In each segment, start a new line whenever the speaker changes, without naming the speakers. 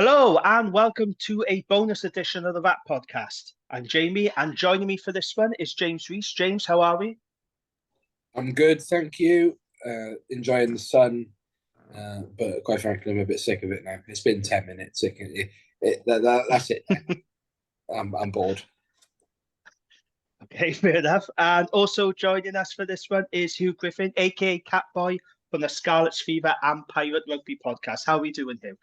Hello and welcome to a bonus edition of the WRRAP podcast. I'm Jamie and joining me for this one is James Rees. James, how are we?
I'm good, thank you. Enjoying the sun, but quite frankly, I'm a bit sick of it now. It's been 10 minutes. That's it. I'm bored.
Okay, fair enough. And also joining us for this one is Hugh Griffin, aka Catboy from the Scarlet's Fever and Pirate Rugby podcast. How are we doing, Hugh?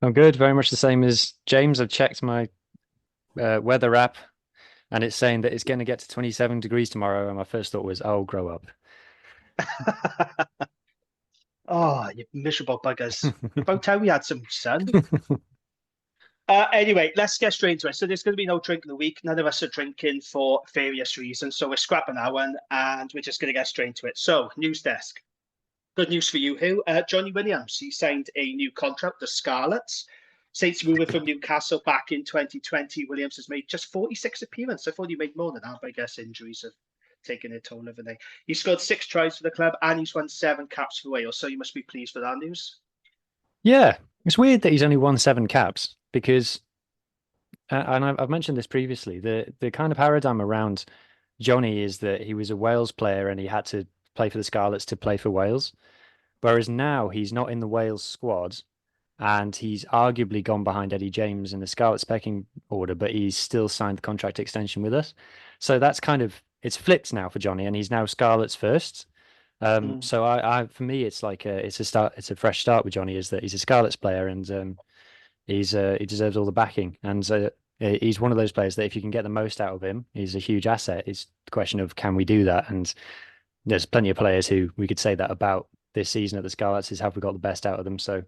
I'm good, very much the same as James. I've checked my weather app and it's saying that it's going to get to 27 degrees tomorrow. And my first thought was, oh, grow up.
Oh, you miserable buggers. About time we had some sun. Anyway, let's get straight into it. So there's going to be no drink of the week. None of us are drinking for various reasons. So we're scrapping that one and we're just going to get straight into it. So, news desk. Good news for you, Hugh. Johnny Williams, he signed a new contract, the Scarlets. Since moving from Newcastle back in 2020, Williams has made just 46 appearances. I thought he made more than that, but I guess injuries have taken a toll, haven't they? He scored 6 tries for the club and he's won 7 caps for Wales. So you must be pleased with that news.
Yeah, it's weird that he's only won 7 caps because, and I've mentioned this previously, the kind of paradigm around Johnny is that he was a Wales player and he had to play for the Scarlets to play for Wales. Whereas now he's not in the Wales squad and he's arguably gone behind Eddie James in the Scarlets pecking order, but he's still signed the contract extension with us. So that's it's flipped now for Johnny and he's now Scarlets first. So for me, it's like it's a fresh start with Johnny. Is that he's a Scarlets player and he deserves all the backing. And he's one of those players that if you can get the most out of him, he's a huge asset. It's the question of can we do that? And there's plenty of players who we could say that about this season at the Scarlets is have we got the best out of them? So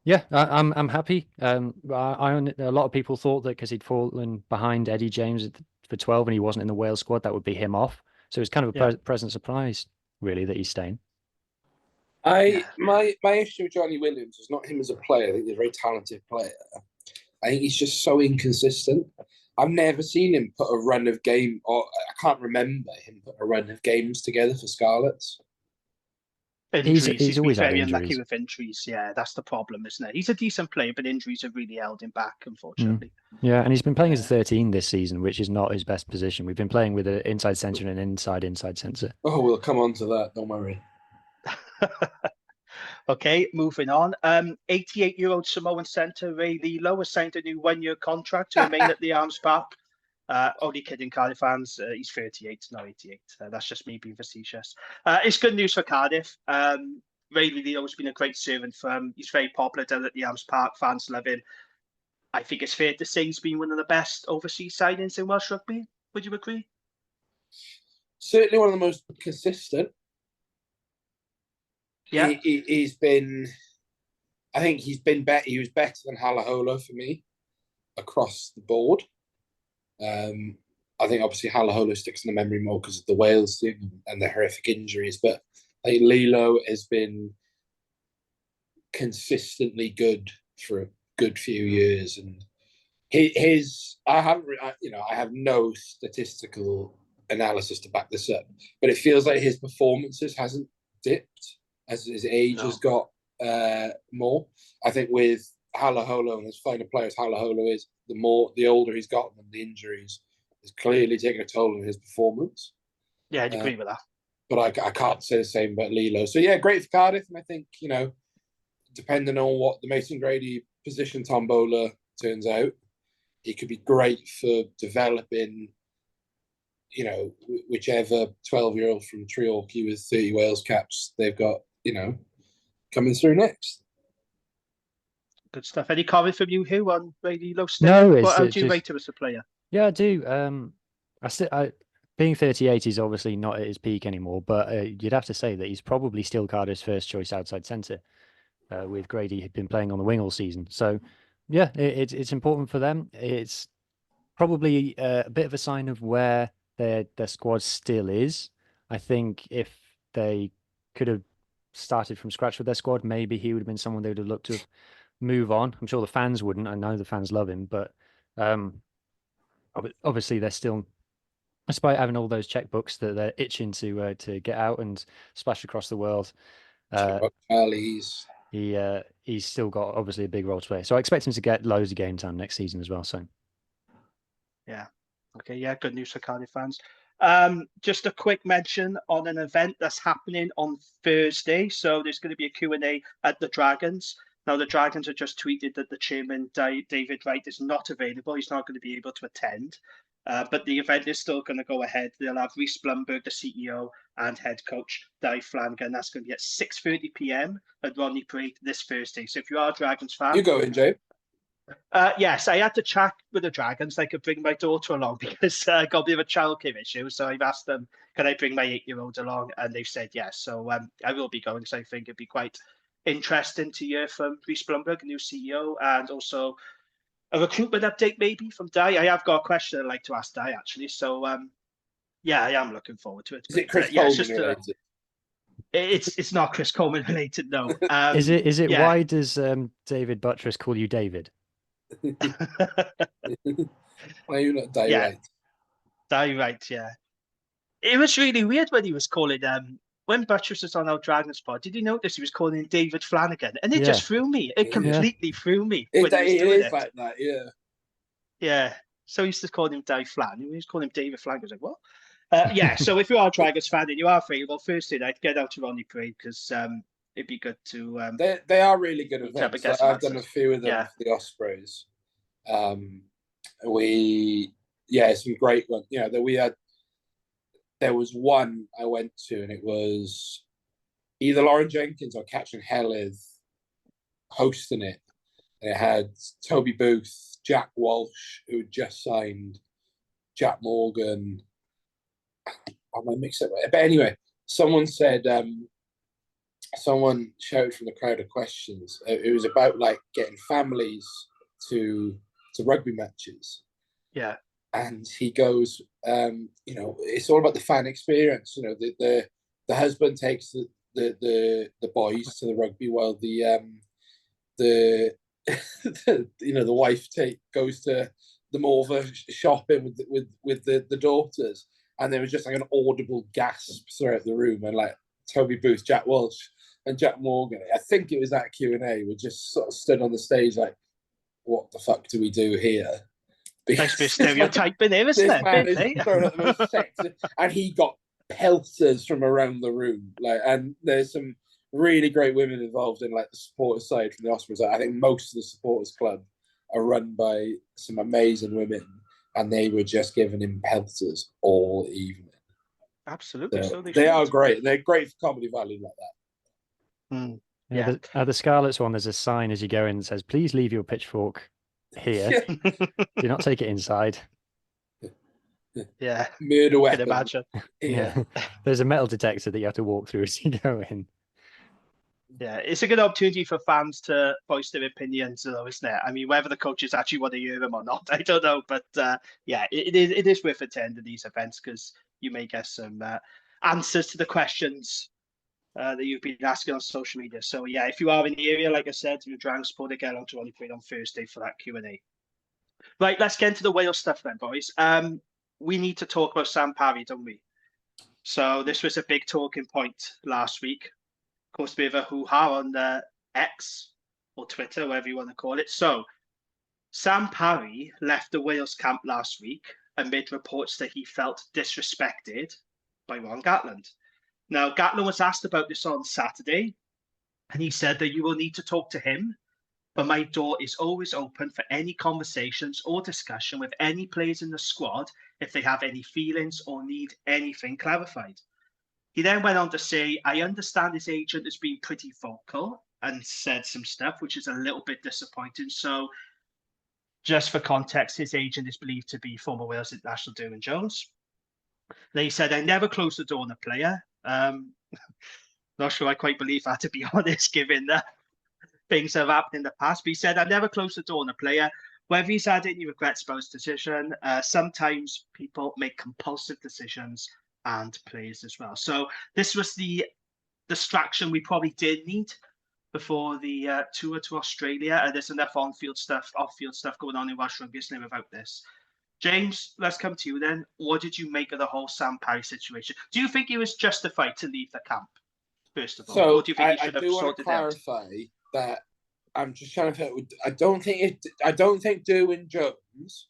yeah, I'm happy. A lot of people thought that because he'd fallen behind Eddie James for 12 and he wasn't in the Wales squad, that would be him off. So it's kind of a pleasant surprise, really, that he's staying.
My issue with Johnny Williams is not him as a player. I think he's a very talented player. I think he's just so inconsistent. I've never seen him put a run of game, or I can't remember him put a run of games together for Scarlets.
Injuries.
He's always had
very
injuries.
unlucky with injuries. Yeah, that's the problem, isn't it? He's a decent player, but injuries have really held him back, unfortunately.
Yeah, and he's been playing as a 13 this season, which is not his best position. We've been playing with an inside centre and an inside centre.
Oh, we'll come on to that. Don't worry.
Okay, moving on. 88-year-old Samoan centre Ray Lilo has signed a new 1-year contract to remain at the Arms Park. Only kidding, Cardiff fans. He's 38, not 88. That's just me being facetious. It's good news for Cardiff. Ray Lilo has been a great servant for him. He's very popular down at the Arms Park. Fans love him. I think it's fair to say he's been one of the best overseas signings in Welsh rugby. Would you agree?
Certainly one of the most consistent.
Yeah,
he's been. I think he's been better. He was better than Halaholo for me across the board. I think obviously Halaholo sticks in the memory more because of the Wales thing and the horrific injuries, but I think Lilo has been consistently good for a good few years, and I have no statistical analysis to back this up, but it feels like his performances hasn't dipped as his age has got more. I think with Halaholo and as fine a player as Halaholo is, the older he's gotten and the injuries has clearly taken a toll on his performance.
Yeah, I'd agree with that.
But I can't say the same about Lilo. So yeah, great for Cardiff, and I think depending on what the Mason Grady position tombola turns out, he could be great for developing. Whichever 12-year-old from Treorchy with 30 Wales caps they've got, coming through next.
Good stuff. Any comment from you, Hugh, on Ray Lilo?
No,
how do you rate him as a player?
Yeah, I do. Being 38 is obviously not at his peak anymore, but you'd have to say that he's probably still Cardiff's first choice outside centre. With Grady had been playing on the wing all season, so yeah, it's important for them. It's probably a bit of a sign of where their squad still is. I think if they could have started from scratch with their squad, maybe he would have been someone they would have looked to move on. I'm sure the fans wouldn't. I know the fans love him, but obviously they're still, despite having all those checkbooks that they're itching to get out and splash across the world. He he's still got obviously a big role to play. So I expect him to get loads of game time next season as well. So
yeah, okay, yeah, good news for Cardiff fans. Just a quick mention on an event that's happening on Thursday. So there's going to be a Q&A at the Dragons. Now, the Dragons have just tweeted that the chairman, David Wright, is not available. He's not going to be able to attend. But the event is still going to go ahead. They'll have Rhys Blumberg, the CEO, and head coach Di Flanagan. That's going to be at 6:30 p.m. at Rodney Parade this Thursday. So if you are a Dragons fan,
You go in, Jay.
yes, I had to chat with the Dragons. I could bring my daughter along because I got a bit of a childcare issue. So I've asked them, can I bring my 8-year-old along? And they've said yes. So I will be going. So I think it'd be quite interesting to hear from Rhys Blumberg, new CEO, and also a recruitment update maybe from Di. I have got a question I'd like to ask Di actually. So yeah, I am looking forward to it.
Is it Chris
yeah,
Coleman
it's just
related?
it's not Chris Coleman related, no.
is it
yeah.
why does David Buttress call you David?
Why are you not Di
Yeah.
Wright?
Di Wright, yeah. It was really weird when he was calling when Buttress was on our Dragons pod. Did you notice he was calling him David Flanagan? And it just threw me. It completely threw me.
It is like that, yeah.
Yeah. So he used to call him Di Flan. He was calling him David Flanagan. I was like, what? Yeah. So if you are a Dragons fan and you are available Thursday night, get out to Rodney Parade because it'd be good to.
They are really good events. Like, I've done a few of them for the Ospreys. Some great ones. You know, there was one I went to, and it was either Lauren Jenkins or Catherine Helleth hosting it. And it had Toby Booth, Jack Walsh, who had just signed, Jack Morgan. I might mix it up. But anyway, someone said, someone shouted from the crowd of questions. It was about like getting families to rugby matches.
Yeah.
And he goes, you know, it's all about the fan experience. You know, the husband takes the boys to the rugby while the you know, the wife goes to the Morva shopping with the daughters. And there was just like an audible gasp throughout the room, and like Toby Booth, Jack Walsh, and Jack Morgan, I think it was that Q&A, were just sort of stood on the stage like, what the fuck do we do here?
Nice bit of stereotyping there, isn't it?
Man is throwing out the most sexy, and he got pelters from around the room. Like, and there's some really great women involved in like the supporters side from the Ospreys. I think most of the supporters club are run by some amazing women, and they were just giving him pelters all evening.
Absolutely, so
they are great. They're great for comedy value like that.
Mm.
Yeah. The Scarlets one, there's a sign as you go in that says, please leave your pitchfork here. Do not take it inside.
Yeah.
Murder weapon.
I can imagine.
Yeah. There's a metal detector that you have to walk through as you go in.
Yeah, it's a good opportunity for fans to voice their opinions, though, isn't it? I mean, whether the coaches actually want to hear them or not, I don't know. But yeah, it is worth attending these events because you may get some answers to the questions that you've been asking on social media. So yeah, if you are in the area, like I said, you're a Dragons supporter, get on to Rodney Parade on Thursday for that Q&A. Right, let's get into the Wales stuff then, boys. We need to talk about Sam Parry, don't we? So this was a big talking point last week. Of course, a bit of a hoo-ha on X or Twitter, whatever you want to call it. So Sam Parry left the Wales camp last week amid reports that he felt disrespected by Warren Gatland. Now, Gatland was asked about this on Saturday, and he said that you will need to talk to him, but my door is always open for any conversations or discussion with any players in the squad if they have any feelings or need anything clarified. He then went on to say, I understand his agent has been pretty vocal and said some stuff, which is a little bit disappointing. So just for context, his agent is believed to be former Wales international Derwyn Jones. Then he said, I never closed the door on a player. Not sure I quite believe that, to be honest, given the things that have happened in the past. But he said, I never closed the door on a player. Whether he's had any regrets about his decision, sometimes people make compulsive decisions, and players as well. So this was the distraction we probably did need before the tour to Australia. And there's enough on-field stuff, off-field stuff going on in Welsh rugby, isn't there, without this? James, let's come to you then. What did you make of the whole Sam Parry situation? Do you think he was justified to leave the camp, first of all?
So
or do you think he
I
should have
do want
sorted
to clarify that I'm just trying to think. I don't think Derwin Jones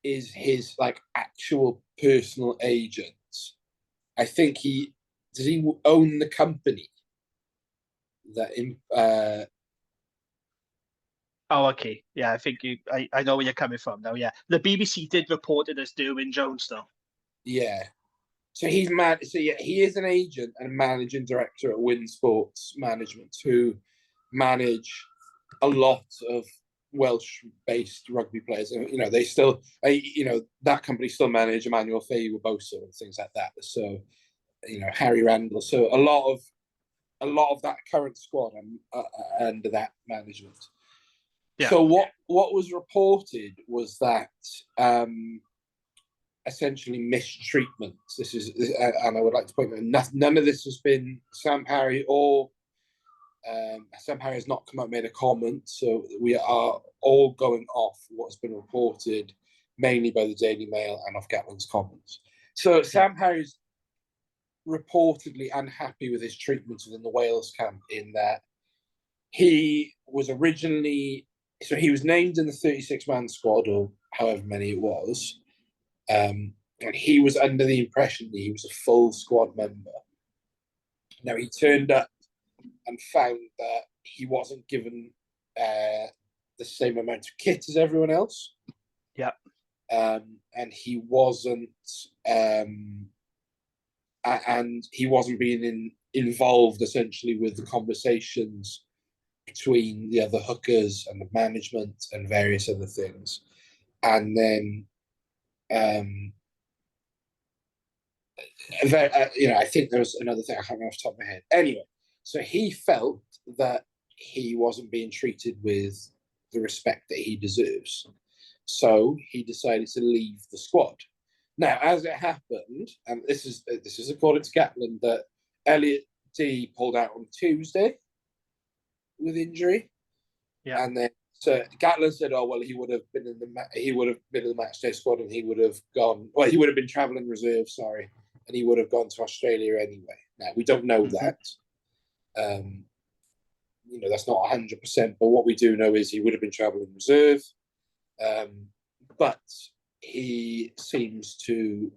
is his like actual personal agent. I think does he own the company that
Oh, okay. Yeah, I think I know where you're coming from now. Yeah, the BBC did report it as Derwin Jones, though.
yeah. So he's mad. So yeah, he is an agent and managing director at Win Sports Management, who manage a lot of Welsh-based rugby players. And they still, that company still manage Emmanuel Faye-Boso and things like that. So Harry Randall. So a lot of that current squad under that management.
Yeah.
So what was reported was that essentially mistreatment. This is, and I would like to point out, none of this has been Sam Parry or Sam Parry has not come out and made a comment. So we are all going off what's been reported, mainly by the Daily Mail and off Gatland's comments. So Sam Parry's reportedly unhappy with his treatment within the Wales camp, in that he was originally, so he was named in the 36-man squad, or however many it was, and he was under the impression that he was a full squad member. Now, he turned up and found that he wasn't given the same amount of kit as everyone else.
Yeah.
And he wasn't being involved essentially with the conversations between the other hookers and the management and various other things. And then I think there was another thing I can't remember off the top of my head. Anyway, so he felt that he wasn't being treated with the respect that he deserves. So he decided to leave the squad. Now, as it happened, and this is according to Gatland, that Elliot D pulled out on Tuesday with injury.
Yeah.
And then so Gatland said, "Oh well, he would have been in the match day squad, and he would have gone. Well, he would have been travelling reserve. Sorry, and he would have gone to Australia anyway. Now we don't know that. That's not 100%. But what we do know is he would have been travelling reserve. But he seems to,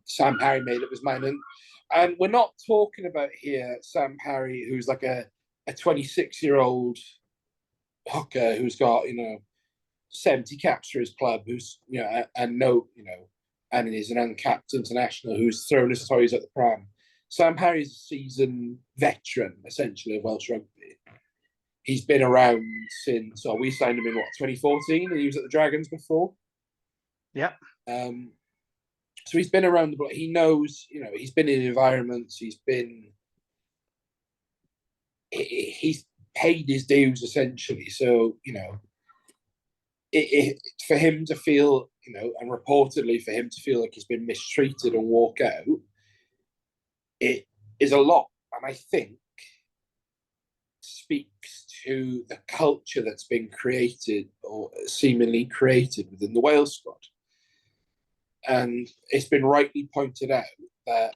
Sam Parry made up his mind, and we're not talking about here Sam Parry, who's like a 26-year-old hooker who's got 70 caps for his club, who's and is an uncapped international who's thrown his toys at the pram. Sam Parry's a seasoned veteran, essentially, of Welsh rugby. He's been around since, we signed him in 2014, and he was at the Dragons before.
Yeah.
So he's been around the block. He knows, he's been in environments. He's paid his dues essentially. So for him to feel, and reportedly for him to feel like he's been mistreated and walk out, it is a lot, and I think speaks to the culture that's been created or seemingly created within the Wales squad. And it's been rightly pointed out that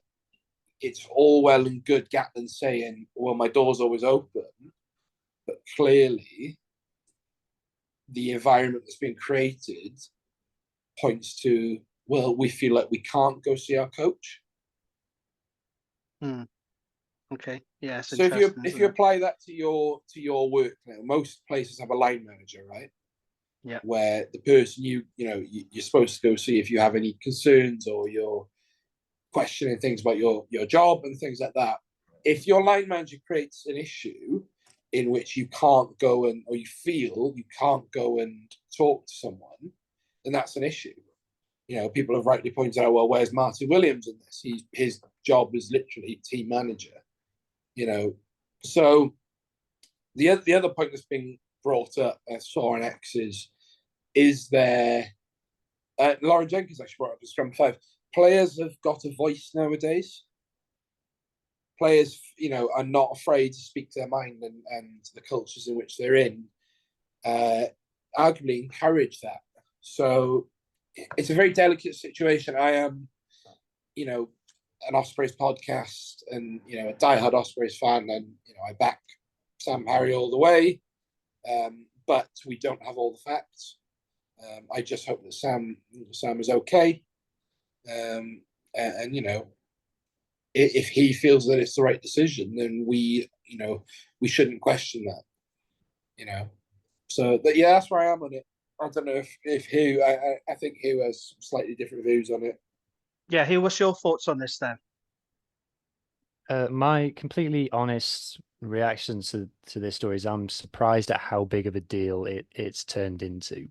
it's all well and good Gatland saying, well, my door's always open, but clearly the environment that's been created points to, well, we feel like we can't go see our coach.
Okay. Yeah.
So if you apply that to your work now, most places have a line manager, right?
Yeah.
Where the person you're supposed to go see if you have any concerns or you're questioning things about your job and things like that. If your line manager creates an issue in which you can't go or you feel you can't go and talk to someone, then that's an issue. People have rightly pointed out, well, where's Marty Williams in this? His job is literally team manager. So the other point that's been brought up, I saw on X, is there. Lauren Jenkins actually brought up the Scrum 5. Players have got a voice nowadays. Players, are not afraid to speak their mind, and the cultures in which they're in arguably encourage that. So it's a very delicate situation. I am, an Ospreys podcast and, a diehard Ospreys fan, and, I back Sam Parry all the way. but we don't have all the facts. I just hope that Sam is okay, and you know, if he feels that it's the right decision, then we shouldn't question that, you know. So yeah, that's where I am on it. I don't know if Hugh. I think Hugh has slightly different views on it.
Yeah, Hugh, what's your thoughts on this then?
My completely honest reaction to this story is I'm surprised at how big of a deal it's turned into.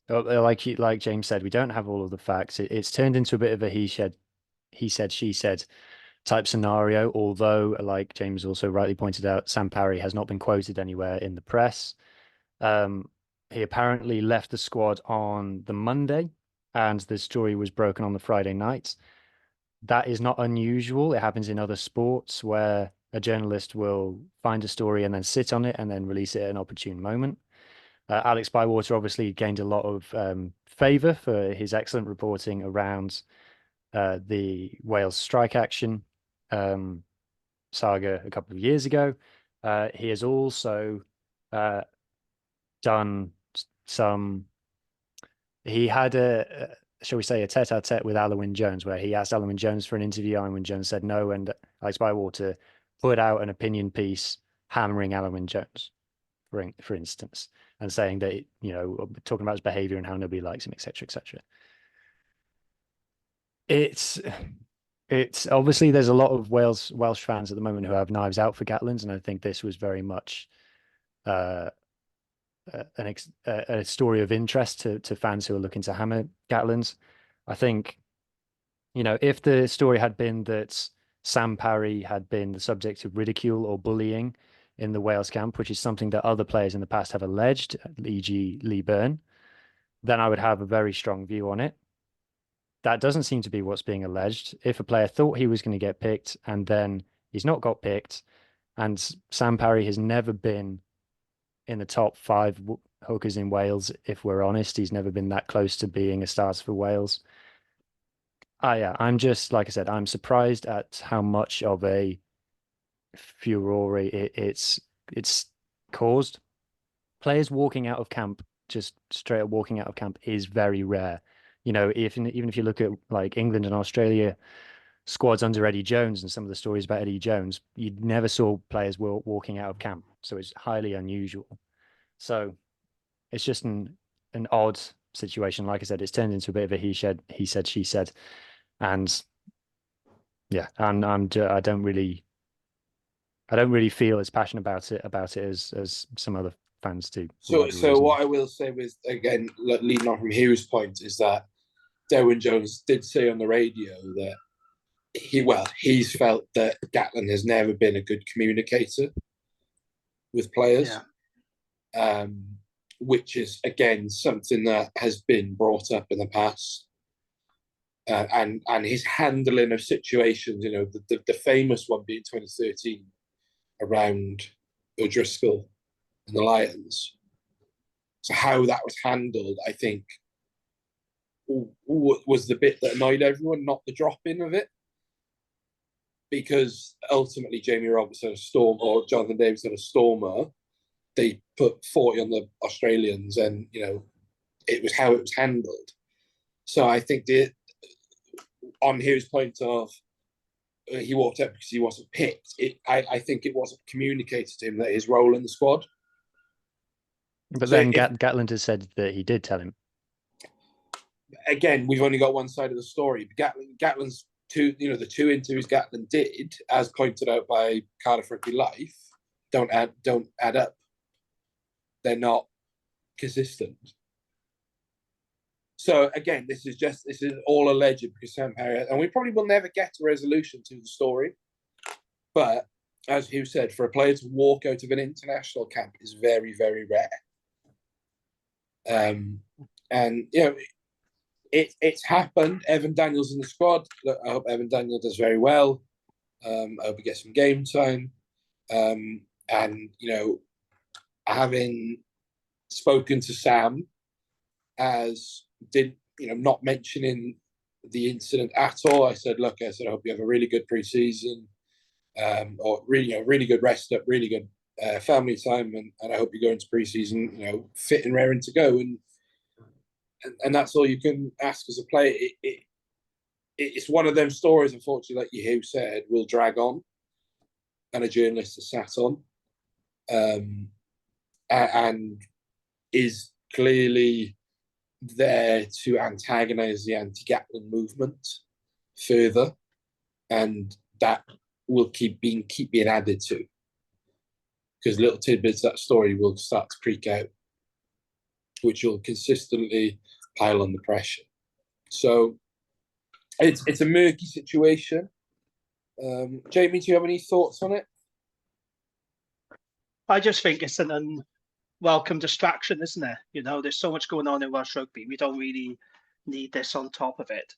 Like James said, we don't have all of the facts. It's turned into a bit of a he said, she said type scenario. Although, like James also rightly pointed out, Sam Parry has not been quoted anywhere in the press. He apparently left the squad on the Monday, and the story was broken on the Friday night. That is not unusual. It happens in other sports where a journalist will find a story and then sit on it and then release it at an opportune moment. Alex Bywater obviously gained a lot of favour for his excellent reporting around the Wales strike action saga a couple of years ago. He has also done some. He had shall we say, a tete-a-tete with Alwyn Jones, where he asked Alwyn Jones for an interview. Alwyn Jones said no, and Alex Bywater put out an opinion piece hammering Alwyn Jones, for instance, and saying that, you know, talking about his behaviour and how nobody likes him, etc., etc. It's obviously there's a lot of Welsh fans at the moment who have knives out for Gatland, and I think this was very much a story of interest to fans who are looking to hammer Gatland. I think, you know, if the story had been that Sam Parry had been the subject of ridicule or bullying in the Wales camp, which is something that other players in the past have alleged, e.g. Lee Byrne, then I would have a very strong view on it. That doesn't seem to be what's being alleged. If a player thought he was going to get picked and then he's not got picked, and Sam Parry has never been in the top 5 hookers in Wales, if we're honest, he's never been that close to being a starter for Wales. Yeah, I'm just, like I said, I'm surprised at how much of a furore it's caused. Players walking out of camp, just straight up walking out of camp, is very rare. You know, even if you look at like England and Australia squads under Eddie Jones and some of the stories about Eddie Jones, you never saw players walking out of camp. So it's highly unusual. So it's just an odd situation. Like I said, it's turned into a bit of a he said, she said, and yeah, and I don't really feel as passionate about it as some other fans do.
So what I will say was, again, leading on from Hugh's point, is that Derwyn Jones did say on the radio that he's felt that Gatland has never been a good communicator with players, which is, again, something that has been brought up in the past. And his handling of situations, you know, the famous one being 2013 around O'Driscoll and the Lions. So how that was handled, I think, was the bit that annoyed everyone, not the drop-in of it. Because ultimately Jamie Roberts had a storm, or Jonathan Davis had a stormer. They put 40 on the Australians, and, you know, it was how it was handled. So I think on his point of he walked out because he wasn't picked, I think it wasn't communicated to him that his role in the squad.
But so then Gatland has said that he did tell him.
Again, we've only got one side of the story. Gatland's the 2 interviews Gatland did, as pointed out by Cardiff Rugby Life, don't add up. They're not consistent. So again, this is all alleged because Sam Parry, and we probably will never get a resolution to the story. But as Hugh said, for a player to walk out of an international camp is very, very rare. And you know, it's happened. Evan Daniels in the squad. Look, I hope Evan Daniel does very well. I hope he gets some game time. And you know, having spoken to Sam, not mentioning the incident at all. I said, look, I hope you have a really good pre-season, or really good rest up, really good family time, and I hope you go into pre-season, fit and raring to go, and that's all you can ask as a player. It's one of them stories, unfortunately, like you said, will drag on, and a journalist has sat on, and is clearly there to antagonise the anti-Gatland movement further, and that will keep being added to, because little tidbits of that story will start to creak out, which will consistently pile on the pressure. So it's a murky situation. Jamie, do you have any thoughts on it?
I just think it's an unwelcome distraction, isn't it? There's so much going on in Welsh rugby. We don't really need this on top of it.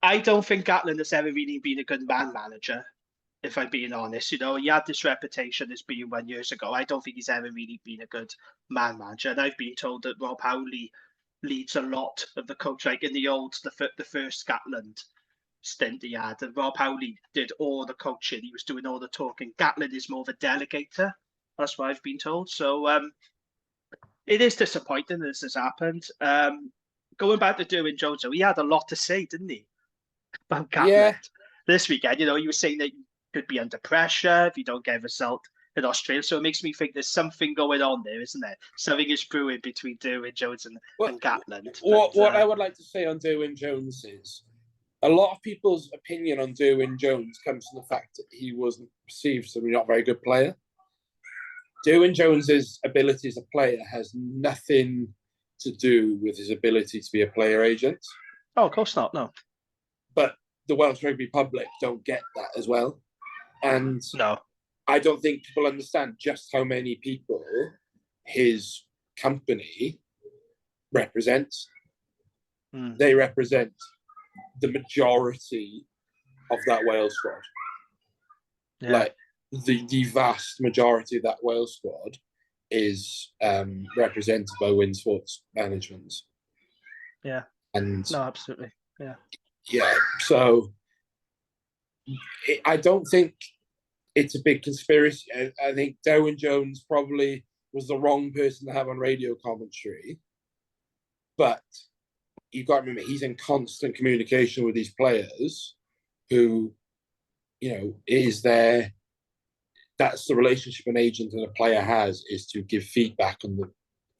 I don't think Gatland has ever really been a good man manager, if I'm being honest. He had this reputation as being 1 years ago. I don't think he's ever really been a good man manager. And I've been told that Rob Howley leads a lot of the coach, like in the first Gatland stint he had. And Rob Howley did all the coaching. He was doing all the talking. Gatland is more of a delegator. That's what I've been told. So it is disappointing that this has happened. Going back to Derwyn Jones, he had a lot to say, didn't he, about Gatland this weekend? He was saying that you could be under pressure if you don't get a result in Australia. So it makes me think there's something going on there, isn't there? Something is brewing between Derwyn Jones and Gatland.
What I would like to say on Derwyn Jones is, a lot of people's opinion on Derwyn Jones comes from the fact that he wasn't perceived to be not a very good player. Derwyn Jones's ability as a player has nothing to do with his ability to be a player agent.
Oh, of course not, no.
But the Welsh rugby public don't get that as well. And
no,
I don't think people understand just how many people his company represents. They represent the majority of that Wales squad.
Yeah.
Like the vast majority of that Wales squad is represented by Win Sports Management.
Yeah.
And
no, absolutely. Yeah.
Yeah. So I don't think it's a big conspiracy. I think Derwyn Jones probably was the wrong person to have on radio commentary. But you've got to remember, he's in constant communication with these players who, is there. That's the relationship an agent and a player has, is to give feedback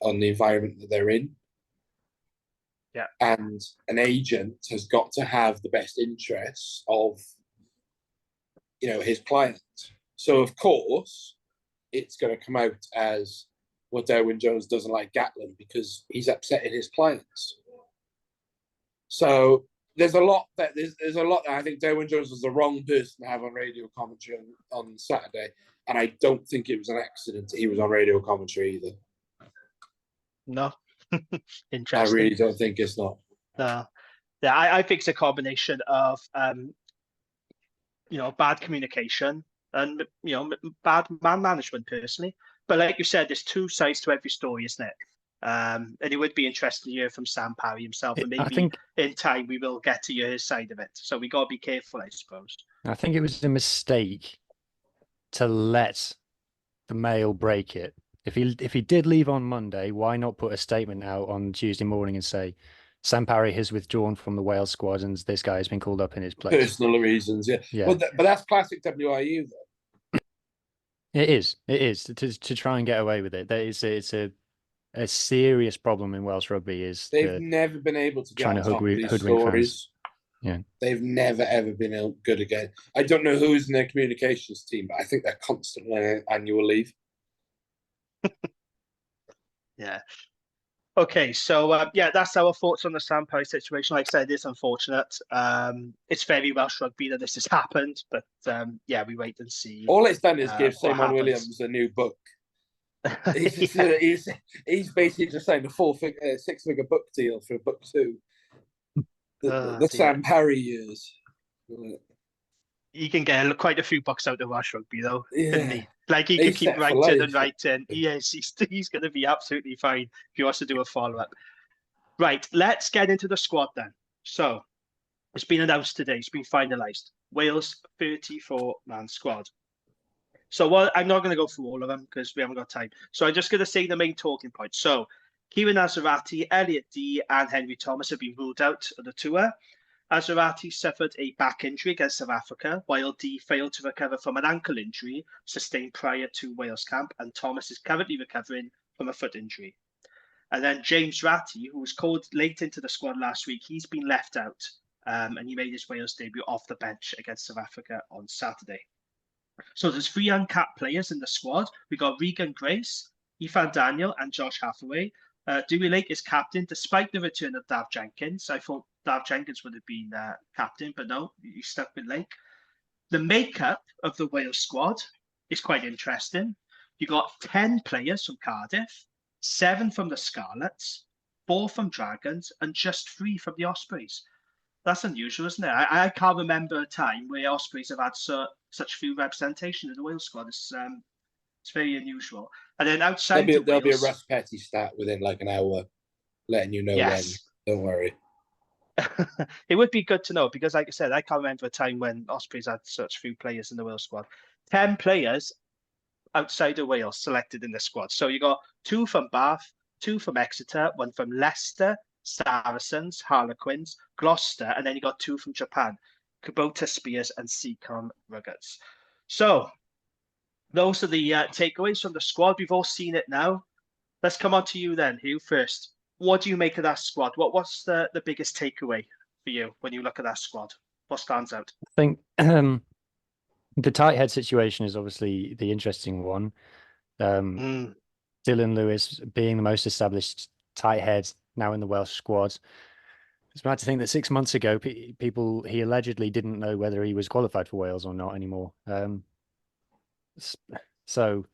on the environment that they're in.
Yeah.
And an agent has got to have the best interests of, his client. So, of course, it's going to come out as, well, Derwyn Jones doesn't like Gatland because he's upsetting his clients. So there's a lot that I think Derwyn Jones was the wrong person to have on radio commentary on Saturday. And I don't think it was an accident that he was on radio commentary either.
No. Interesting.
I really don't think it's not.
No. Yeah, I think it's a combination of, bad communication and, bad man management personally. But like you said, there's two sides to every story, isn't it? And it would be interesting to hear from Sam Parry himself. And maybe in time we will get to hear his side of it. So we got to be careful, I suppose.
I think it was a mistake to let the Mail break it. If he did leave on Monday, why not put a statement out on Tuesday morning and say, Sam Parry has withdrawn from the Wales squad and this guy has been called up in his place.
Personal reasons, yeah. But that's classic WIU, though.
It is to try and get away with it. It's a serious problem in Welsh rugby.
They've never been able to get
trying
on
to
top of these
hoodwink
stories.
Fans. Yeah,
they've never ever been good again. I don't know who's in their communications team, but I think they're constantly on annual leave.
Yeah. Okay, so that's our thoughts on the Sam Parry situation. Like I said, it's unfortunate. It's very Welsh rugby that this has happened, but we wait and see.
All it's done is give Simon Williams a new book. He's basically just signed a six-figure book deal for book 2. The Sam Parry years.
He can get quite a few books out of Welsh rugby, though, isn't he? Like, he can keep writing and writing. Yes, he's going to be absolutely fine if he wants to do a follow-up. Right, let's get into the squad then. So, it's been announced today. It's been finalised. Wales 34-man squad. So I'm not going to go through all of them because we haven't got time. So I'm just going to say the main talking points. So Kieran Azarati, Elliot Dee, and Henry Thomas have been ruled out of the tour. Azarati suffered a back injury against South Africa, while Dee failed to recover from an ankle injury sustained prior to Wales camp, and Thomas is currently recovering from a foot injury. And then James Ratty, who was called late into the squad last week, he's been left out, and he made his Wales debut off the bench against South Africa on Saturday. So there's 3 uncapped players in the squad. We got Regan Grace, Ifan Daniel, and Josh Hathaway. Dewey Lake is captain, despite the return of Dav Jenkins. I thought Dav Jenkins would have been captain, but no, he's stuck with Lake. The makeup of the Wales squad is quite interesting. You got 10 players from Cardiff, 7 from the Scarlets, 4 from Dragons, and just 3 from the Ospreys. That's unusual, isn't it? I can't remember a time where Ospreys have had such few representation in the Wales squad. It's very unusual. And then outside
there'll be a Russ Petty stat within like an hour, letting you know when. Don't worry.
It would be good to know because, like I said, I can't remember a time when Ospreys had such few players in the Wales squad. 10 players outside of Wales selected in the squad. So you got 2 from Bath, 2 from Exeter, 1 from Leicester, Saracens, Harlequins, Gloucester, and then you got 2 from Japan, Kubota Spears and Seacom Ruggets. So those are the takeaways from the squad. We've all seen it now. Let's come on to you then, Hugh, first. What do you make of that squad? What's the biggest takeaway for you when you look at that squad? What stands out?
I think the tight head situation is obviously the interesting one. Dylan Lewis being the most established tight head now in the Welsh squad. It's mad to think that 6 months ago, he allegedly didn't know whether he was qualified for Wales or not anymore. So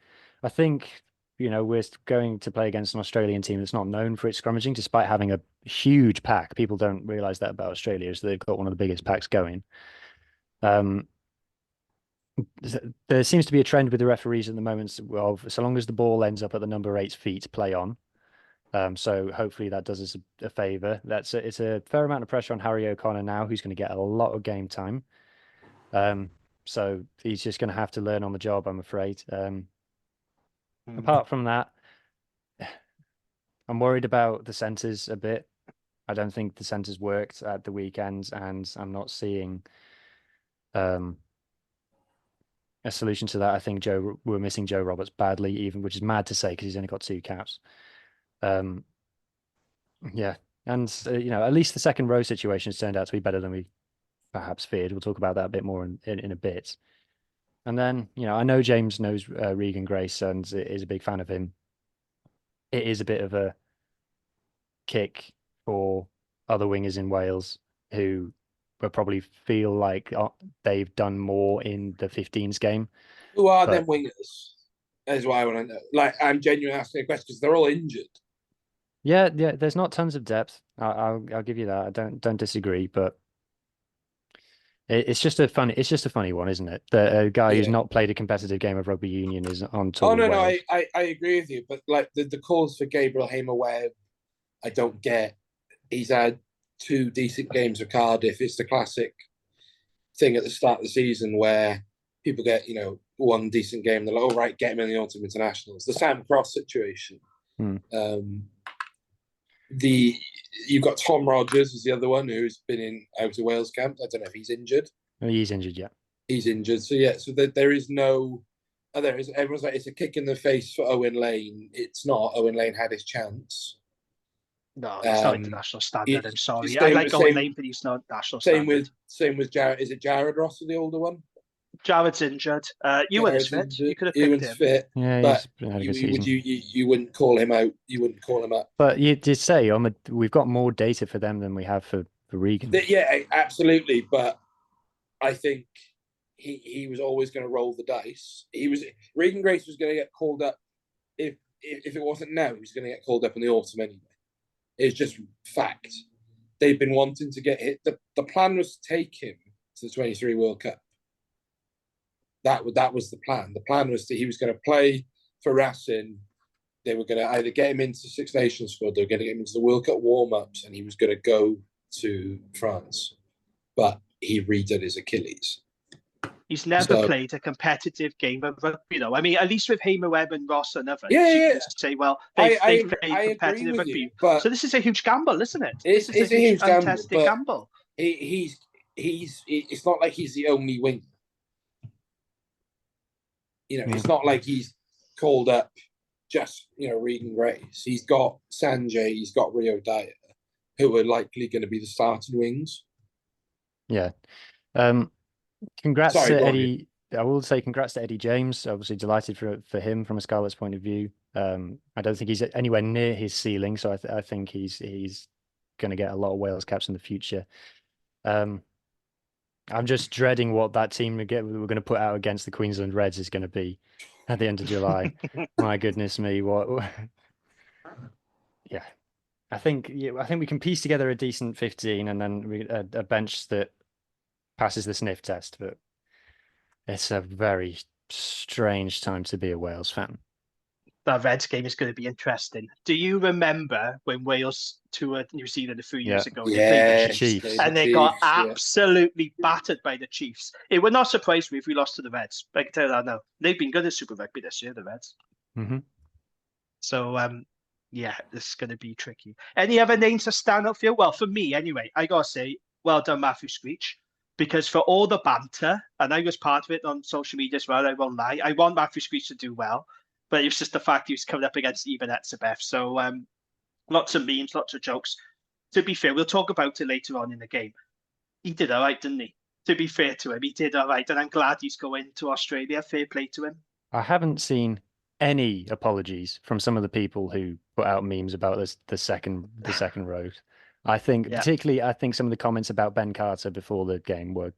I think, we're going to play against an Australian team that's not known for its scrummaging, despite having a huge pack. People don't realise that about Australia, is they've got one of the biggest packs going. There seems to be a trend with the referees at the moment of so long as the ball ends up at the number 8's feet, play on. So hopefully that does us a favour. It's a fair amount of pressure on Harry O'Connor now, who's going to get a lot of game time. So he's just going to have to learn on the job, I'm afraid. Apart from that, I'm worried about the centres a bit. I don't think the centres worked at the weekend, and I'm not seeing a solution to that. I think we're missing Joe Roberts badly, even, which is mad to say because he's only got 2 caps. Yeah, and at least the second row situation has turned out to be better than we perhaps feared. We'll talk about that a bit more in a bit. And then, I know James knows Regan Grace and is a big fan of him. It is a bit of a kick for other wingers in Wales who will probably feel like they've done more in the 15s game.
Who are them wingers? That's why I want to know. Like, I'm genuinely asking a question because they're all injured.
Yeah. There's not tons of depth. I'll give you that. I don't disagree, but it's just a funny one, isn't it? The guy who's not played a competitive game of rugby union is on tour.
Oh no, I agree with you, but like the calls for Gabriel Hamer-Webb, I don't get. He's had 2 decent games with Cardiff. It's the classic thing at the start of the season where people get 1 decent game. They're like, "All right, get him in the autumn internationals." The Sam Cross situation. You've got Tom Rogers is the other one who's been out of Wales camp. I don't know if he's injured.
He's injured, yeah.
He's injured. So yeah, there is no. Everyone's like, it's a kick in the face for Owen Lane. It's not. Owen Lane had his chance.
No, it's not international standard. I'm sorry. I like Owen Lane, but he's not national standard.
Same with Jared. Is it Jared Ross, the older one?
Jared's injured. Ewan's fit. You could have picked him.
Fit.
Yeah,
but
he's had a good season.
You wouldn't call him out. You wouldn't call him up.
But you did say we've got more data for them than we have for Regan.
Yeah, absolutely. But I think he was always going to roll the dice. Regan Grace was going to get called up if it wasn't now. He was going to get called up in the autumn anyway. It's just fact. They've been wanting to get hit. The plan was to take him to the 23 World Cup. That was the plan. The plan was he was going to play for Racing. They were going to either get him into the Six Nations squad, they were going to get him into the World Cup warm-ups, and he was going to go to France. But he redid his Achilles.
He's never
So-
played a competitive game of rugby, though. I mean, at least with Hamer Webb and Ross and others,
Yeah,
you
yeah.
can say, well,
I
they've
agree
played competitive
with
rugby.
you, but
So this is a huge gamble, isn't it?
it's
This is
a huge gamble,
untested
but
gamble.
he's it's not like he's the only wing. You know, it's not like he's called up just, reading race. He's got Sanjay, he's got Rio Dyer, who are likely going to be the starting wings.
Yeah. Congrats
Sorry,
to
go on,
Eddie. I will say congrats to Eddie James. Obviously delighted for him from a Scarlet's point of view. I don't think he's anywhere near his ceiling, so I think he's going to get a lot of Wales caps in the future. I'm just dreading what that team we're going to put out against the Queensland Reds is going to be at the end of July. My goodness me, what? Yeah, I think we can piece together a decent 15 and then a bench that passes the sniff test. But it's a very strange time to be a Wales fan.
That Reds game is going to be interesting. Do you remember when Wales toured New Zealand a few years ago? They played the Chiefs, and they got absolutely battered by the Chiefs. It would not surprise me if we lost to the Reds. I can tell you that now. They've been good at Super Rugby this year, the Reds.
Mm-hmm.
So, yeah, this is going to be tricky. Any other names that stand out for you? Well, for me, anyway, I got to say, well done, Matthew Screech. Because for all the banter, and I was part of it on social media as well, I won't lie, I want Matthew Screech to do well. But it was just the fact he was coming up against Eben Etzebeth. So lots of memes, lots of jokes. To be fair, we'll talk about it later on in the game. He did all right, didn't he? To be fair to him, he did all right. And I'm glad he's going to Australia. Fair play to him.
I haven't seen any apologies from some of the people who put out memes about this, the second row. I think, particularly, some of the comments about Ben Carter before the game were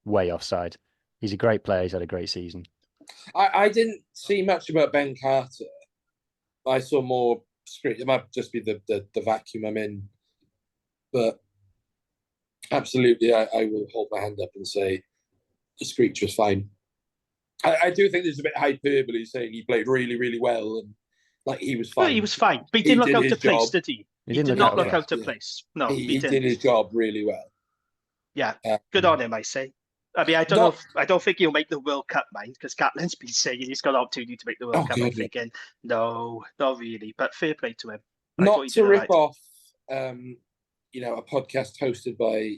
way offside. He's a great player. He's had a great season.
I didn't see much about Ben Carter. I saw more Screech. It might just be the vacuum I'm in. But absolutely, I will hold my hand up and say the Screech was fine. I do think there's a bit of hyperbole saying he played really, really well and like he was fine.
Well, he was fine. But he didn't look out of place, did he? He did not look out of place. No,
he did his job really well.
Yeah, good on him, I say. I mean, I don't think he'll make the World Cup, mind, because Gatland's been saying he's got an opportunity to make the World Cup. I'm thinking, no, not really. But fair play to him.
Not to rip off, a podcast hosted by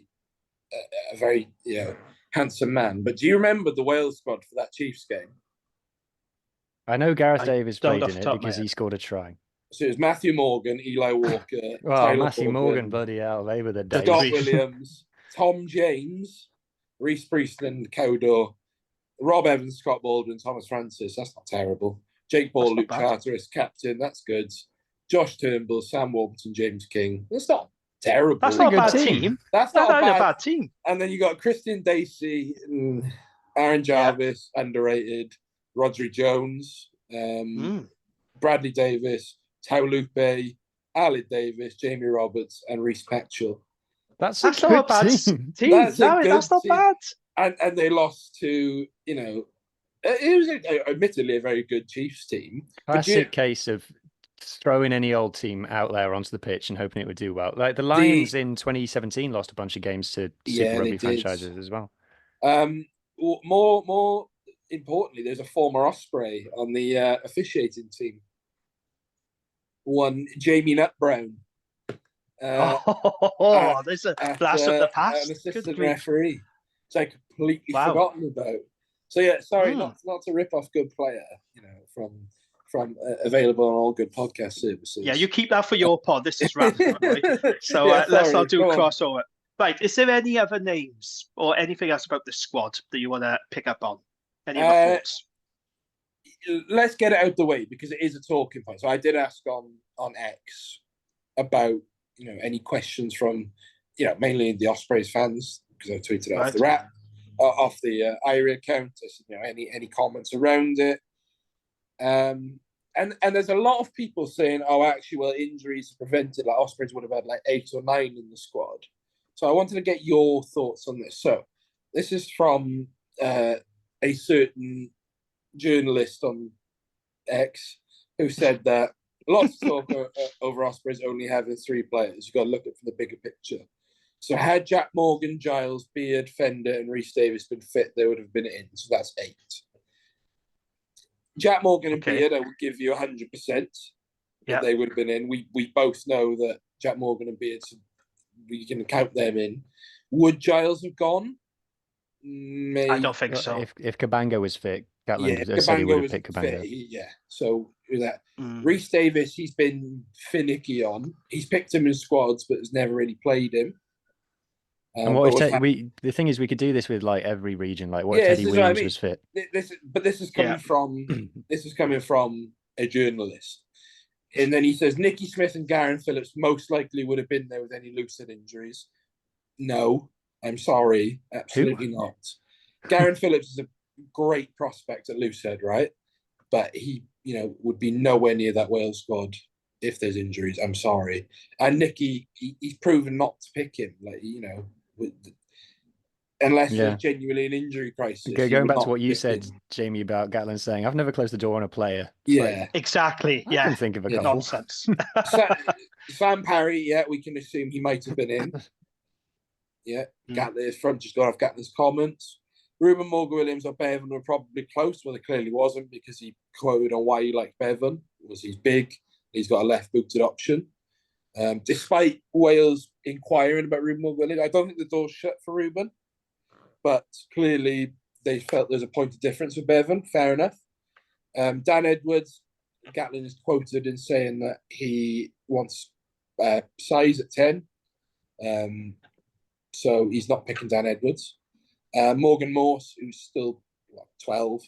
a very, handsome man. But do you remember the Wales squad for that Chiefs game?
I know Gareth Davis played in it because he scored a try.
So it was Matthew Morgan, Eli Walker,
Tyler Matthew Morgan, bloody hell, they were the days.
Scott Williams, Tom James, Reece Priestland, Cowdor, Rob Evans, Scott Baldwin, Thomas Francis. That's not terrible. Jake Ball, Luke Charteris, captain. That's good. Josh Turnbull, Sam Warburton, James King. That's not terrible.
That's not a bad team.
That's not a
bad team.
And then you got Christian Dacey, Aaron Jarvis, underrated. Rodri Jones, Bradley Davis, Tau Lupe, Alid Davis, Jamie Roberts, and Reece Petchell.
That's not a bad team.
That's not bad.
And they lost to, it was admittedly a very good Chiefs team.
Classic case of throwing any old team out there onto the pitch and hoping it would do well. Like the Lions in 2017 lost a bunch of games to Super Rugby franchises as well.
More importantly, there's a former Osprey on the officiating team. One Jamie Nutbrown.
There's a blast of the past.
An assistant referee, which I completely forgotten about. So yeah, sorry, not to rip off good player, from available on all good podcast services.
Yeah, you keep that for your pod. This is random, right? So let's not do a crossover. Right, is there any other names or anything else about the squad that you want to pick up on? Any other thoughts?
Let's get it out the way because it is a talking point. So I did ask on X about any questions from mainly the Ospreys fans because I tweeted it off the WRRAP, off the IRA account. I said, any comments around it. And there's a lot of people saying, injuries prevented. Like Ospreys would have had like 8 or 9 in the squad. So I wanted to get your thoughts on this. So this is from a certain journalist on X who said that lots of talk over Ospreys only having 3 players. You've got to look at it from the bigger picture. So had Jack Morgan, Giles, Beard, Fender, and Rhys Davies been fit, they would have been in. So that's 8. Jack Morgan and
Okay.
Beard, I would give you 100% that
Yeah.
they would have been in. We both know that Jack Morgan and Beard, we can count them in. Would Giles have gone? Maybe.
I don't think so.
If Kabanga was fit, Gatland
Yeah,
said he would
Kabanga
have
was
picked
fit.
Kabanga.
Yeah, so that
Mm.
Rhys Davies, he's been finicky on. He's picked him in squads, but has never really played him.
And what if the thing is, we could do this with like every region. Like, what if Teddy Williams was fit?
This is coming from a journalist, and then he says Nicky Smith and Garen Phillips most likely would have been there with any Lucid injuries. No, I'm sorry, absolutely not. Garen Phillips is a great prospect at Lucid, right? But he, would be nowhere near that Wales squad if there's injuries. I'm sorry. And Nicky, he's proven not to pick him. Like, unless there's genuinely an injury crisis.
Going back to what you said, Jamie, about Gatland saying, I've never closed the door on a player.
Exactly.
I can think of a couple.
Nonsense.
Sam Parry, we can assume he might have been in. Gatland's front just got off Gatland's comments. Ruben Morgan-Williams or Bevan were probably close. Well, it clearly wasn't, because he quoted on why he liked Bevan. Was he's big, he's got a left-booted option. Despite Wales inquiring about Ruben Morgan-Williams, I don't think the door's shut for Ruben, but clearly they felt there's a point of difference with Bevan. Fair enough. Dan Edwards, Gatland is quoted in saying that he wants size at 10. So he's not picking Dan Edwards. Morgan Morse, who's still 12.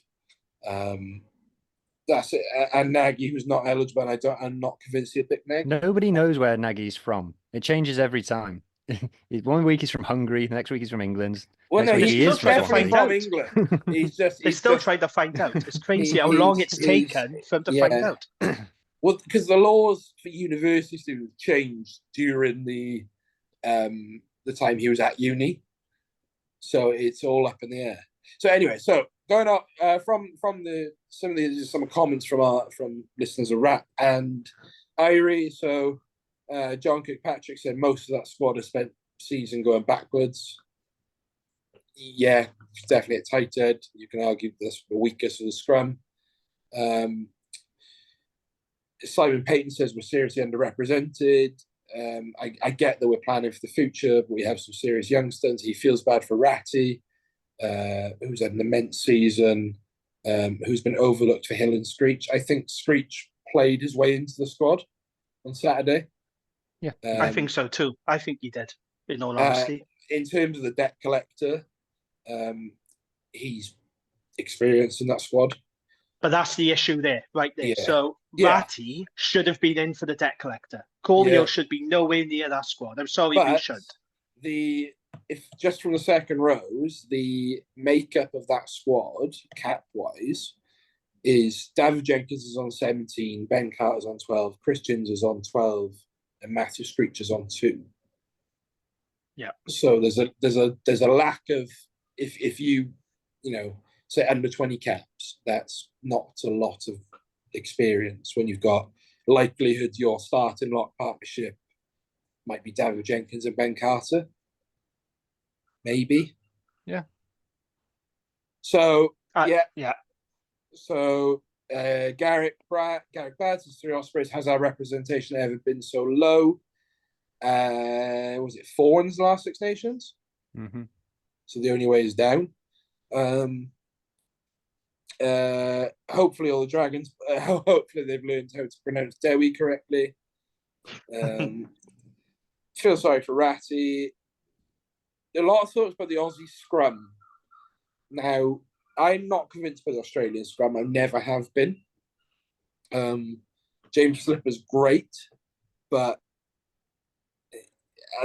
That's it. And Nagy, who's not eligible. And I'm not convinced he'll pick Nagy.
Nobody knows where Nagy's from. It changes every time. 1 week he's from Hungary, the next week he's from England.
Well, no,
he's
definitely from England.
He's still trying to find out. It's crazy how long it's taken for him to find out.
Well, because the laws for university students changed during the time he was at uni, so it's all up in the air. So anyway, going up from some comments from listeners of WRRAP and Irie. So John Kirkpatrick said most of that squad has spent season going backwards. Yeah, definitely a tight head. You can argue this the weakest of the scrum. Simon Payton says we're seriously underrepresented. I get that we're planning for the future, but we have some serious youngsters. He feels bad for Ratty, who's had an immense season, who's been overlooked for Hill and Screech. I think Screech played his way into the squad on Saturday.
Yeah,
I think so too. I think he did, in all honesty.
In terms of the debt collector, he's experienced in that squad.
But that's the issue there, right there.
Yeah.
So Ratty should have been in for the debt collector. Colehill should be nowhere near that squad. I'm sorry, we should.
If just from the second rows, the makeup of that squad, cap-wise, is David Jenkins is on 17, Ben Carter's on 12, Chris Gins is on 12, and Matthew Screech is on 2.
Yeah.
So there's a lack of if you say under 20 caps, that's not a lot of experience when you've got likelihood your starting lock partnership might be David Jenkins and Ben Carter. Maybe.
Yeah.
So
yeah.
So Garrick Bads is 3 Ospreys. Has our representation ever been so low? Was it 4 in the last Six Nations?
Mm-hmm.
So the only way is down. Hopefully all the Dragons, hopefully they've learned how to pronounce Dewi correctly. Feel sorry for Ratty. A lot of thoughts about the Aussie scrum. Now, I'm not convinced by the Australian scrum. I never have been. James Slipper's great, but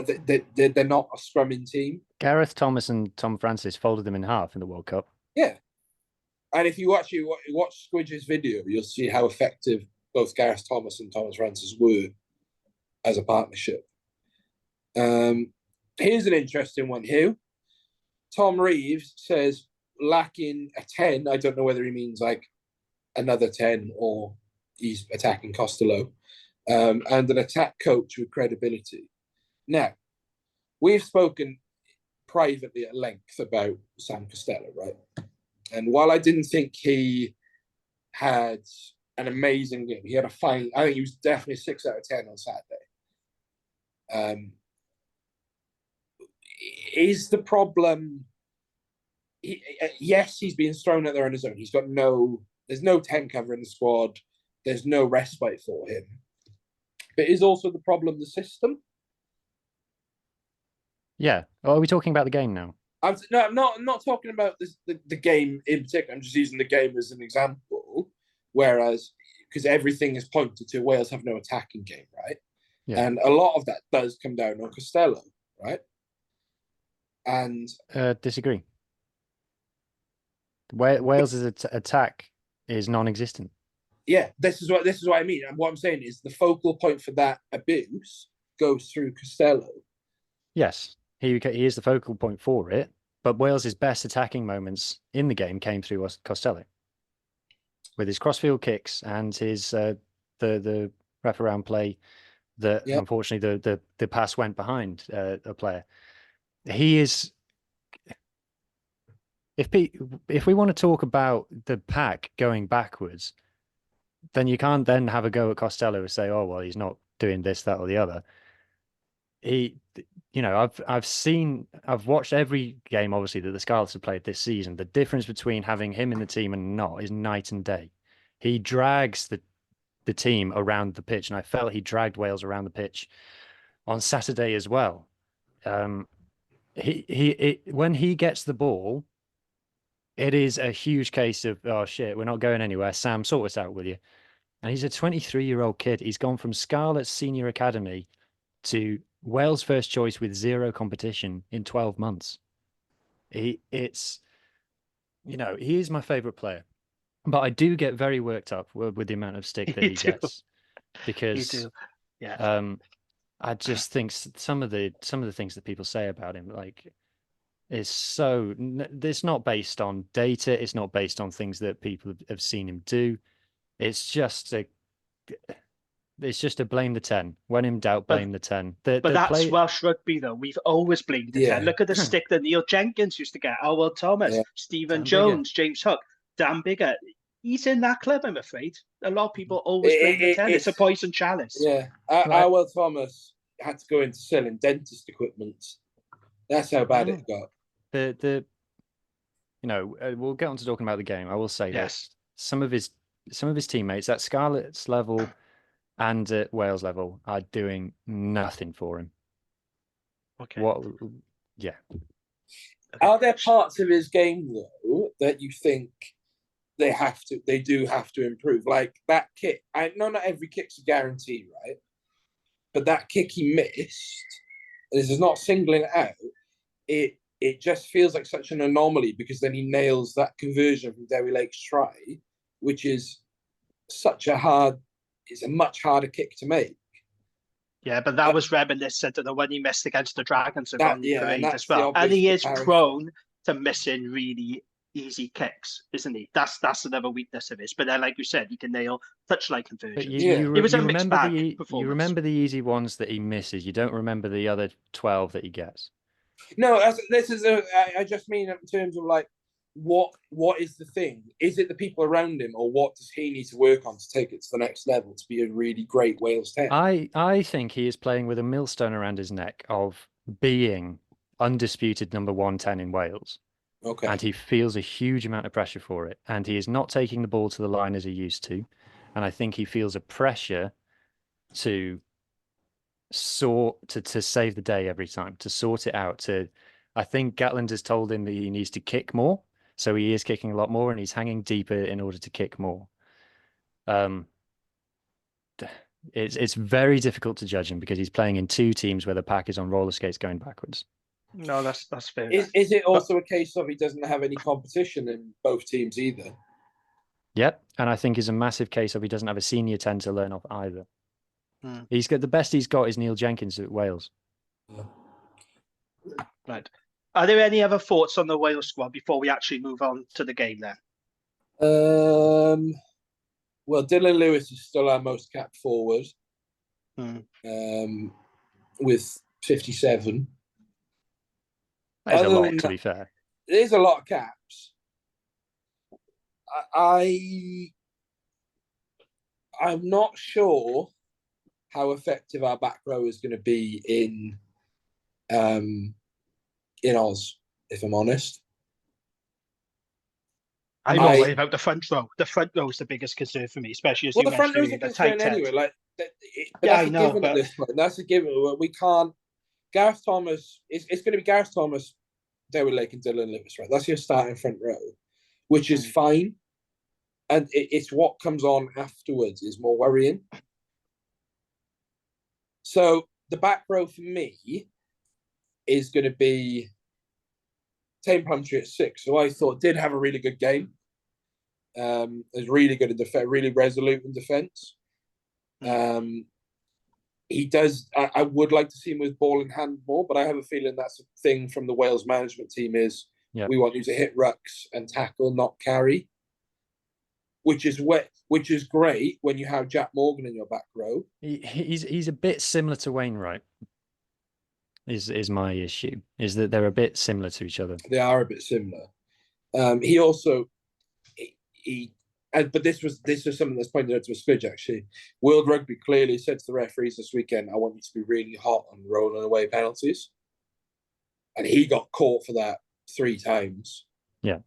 they're not a scrumming team.
Gareth Thomas and Tom Francis folded them in half in the World Cup.
Yeah. And if you actually watch Squidge's video, you'll see how effective both Gareth Thomas and Thomas Francis were as a partnership. Here's an interesting one here. Tom Reeves says, lacking a 10, I don't know whether he means like another 10 or he's attacking Costello, and an attack coach with credibility. Now, we've spoken privately at length about Sam Costello, right? And while I didn't think he had an amazing game, he had a fine. I think he was definitely 6 out of 10 on Saturday. Is the problem? Yes, he's being thrown out there on his own. He's got there's no 10 cover in the squad. There's no respite for him. But is also the problem the system?
Yeah. Are we talking about the game now?
I'm not talking about the game in particular. I'm just using the game as an example. Whereas, because everything is pointed to Wales have no attacking game, right?
Yeah.
And a lot of that does come down on Costello, right? And
disagree. Wales's attack is non-existent.
Yeah, this is what I mean. And what I'm saying is the focal point for that abuse goes through Costello.
Yes, he is the focal point for it. But Wales's best attacking moments in the game came through Costello, with his crossfield kicks and his the wraparound play that unfortunately the pass went behind a player. He is. If we want to talk about the pack going backwards, then you can't then have a go at Costello and say, oh well, he's not doing this, that, or the other. I've watched every game, obviously, that the Scarlets have played this season. The difference between having him in the team and not is night and day. He drags the team around the pitch, and I felt he dragged Wales around the pitch on Saturday as well. When he gets the ball, it is a huge case of, oh shit, we're not going anywhere. Sam, sort us out, will you? And he's a 23-year-old kid. He's gone from Scarlet's senior academy to Wales' first choice with 0 competition in 12 months. He is my favourite player. But I do get very worked up with the amount of stick that he gets. Because I just think some of the things that people say about him, like, it's not based on data. It's not based on things that people have seen him do. It's just a blame the 10. When in doubt, blame the 10.
But that's Welsh rugby, though. We've always blamed the 10. Look at the stick that Neil Jenkins used to get. Howell Thomas, Stephen Jones, James Hook, Dan Bigger. He's in that club, I'm afraid. A lot of people always blame the 10. It's a poison chalice.
Yeah. Howell Thomas had to go into selling dentist equipment. That's how bad it got.
We'll get on to talking about the game. I will say that some of his teammates at Scarlet's level and at Wales level are doing nothing for him.
Okay.
Are there parts of his game though that you think they do have to improve? Like that kick. I know not every kick's a guarantee, right? But that kick he missed, and this is not singling it out, it just feels like such an anomaly because then he nails that conversion from Derry Lake's try, which is it's a much harder kick to make.
Yeah, but that was reminiscent of the one he missed against the Dragons as well. And he is prone to missing really easy kicks, isn't he? That's another weakness of his. But then, like you said, he can nail touchline conversions. It was a mixed bag performance.
You remember the easy ones that he misses. You don't remember the other 12 that he gets.
No, I just mean in terms of like what is the thing? Is it the people around him, or what does he need to work on to take it to the next level to be a really great Wales 10?
I think he is playing with a millstone around his neck of being undisputed number 110 in Wales.
Okay.
And he feels a huge amount of pressure for it. And he is not taking the ball to the line as he used to. And I think he feels a pressure to save the day every time, to sort it out. I think Gatland has told him that he needs to kick more. So he is kicking a lot more and he's hanging deeper in order to kick more. It's very difficult to judge him because he's playing in 2 teams where the pack is on roller skates going backwards.
No, that's fair.
Is it also a case of he doesn't have any competition in both teams either?
Yep, and I think it's a massive case of he doesn't have a senior 10 to learn off either. He's got the best he's got is Neil Jenkins at Wales.
Right. Are there any other thoughts on the Wales squad before we actually move on to the game then?
Well, Dylan Lewis is still our most capped forward with 57.
That is a
Other
lot,
than
to
that,
be fair.
there's a lot of caps. I'm not sure how effective our back row is going to be in Oz, if I'm honest.
I'm not worried about the front row. The front row is the biggest concern for me, especially as
Well,
you
the front
mentioned
row is a
earlier, the
concern
tight
anyway.
end.
Like, but
Yeah,
that's
I
a
know,
given at
but
this point. That's a given. We can't. Gareth Thomas. It's going to be Gareth Thomas, Derry Lake, and Dylan Lewis, right? That's your starting front row, which is fine. And it's what comes on afterwards is more worrying. So the back row for me is going to be Tame Plumtree at 6, who I thought did have a really good game. Is really good in defense, really resolute in defense. He does. I would like to see him with ball in hand more, but I have a feeling that's a thing from the Wales management team is we want you to hit rucks and tackle, not carry. Which is great when you have Jack Morgan in your back row.
He's a bit similar to Wainwright. Is my issue is that they're a bit similar to each other.
They are a bit similar. He also but this was something that's pointed out to a smidge actually. World Rugby clearly said to the referees this weekend, "I want you to be really hot on rolling away penalties," and he got caught for that 3 times.
Yeah.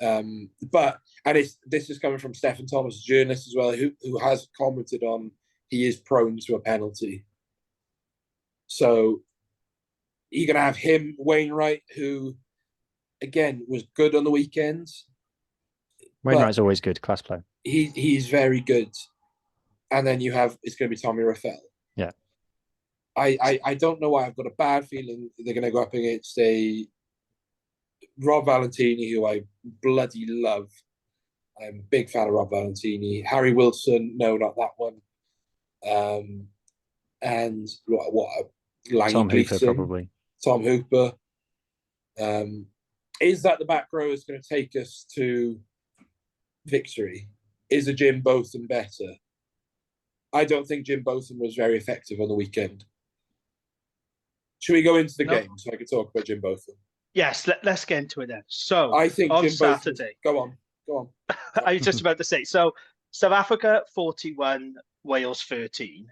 This is coming from Stephen Thomas, a journalist as well, who has commented on he is prone to a penalty. So you're going to have him, Wainwright, who again was good on the weekends.
Wainwright's always good, class player.
He's very good. And then it's going to be Tommy Raphael.
Yeah.
I don't know why I've got a bad feeling they're going to go up against a Rob Valentini, who I bloody love. I'm a big fan of Rob Valentini. Harry Wilson, no, not that one. And Langy
Tom
Gleeson,
Hooper, probably.
Tom Hooper. Is that the back row is going to take us to victory? Is a Jim Botham better? I don't think Jim Botham was very effective on the weekend. Should we go into the game so I can talk about Jim Botham?
Yes, let's get into it then. So
I think
on
Jim
Saturday,
Botham, go on.
I was just about to say, so South Africa 41, Wales 13.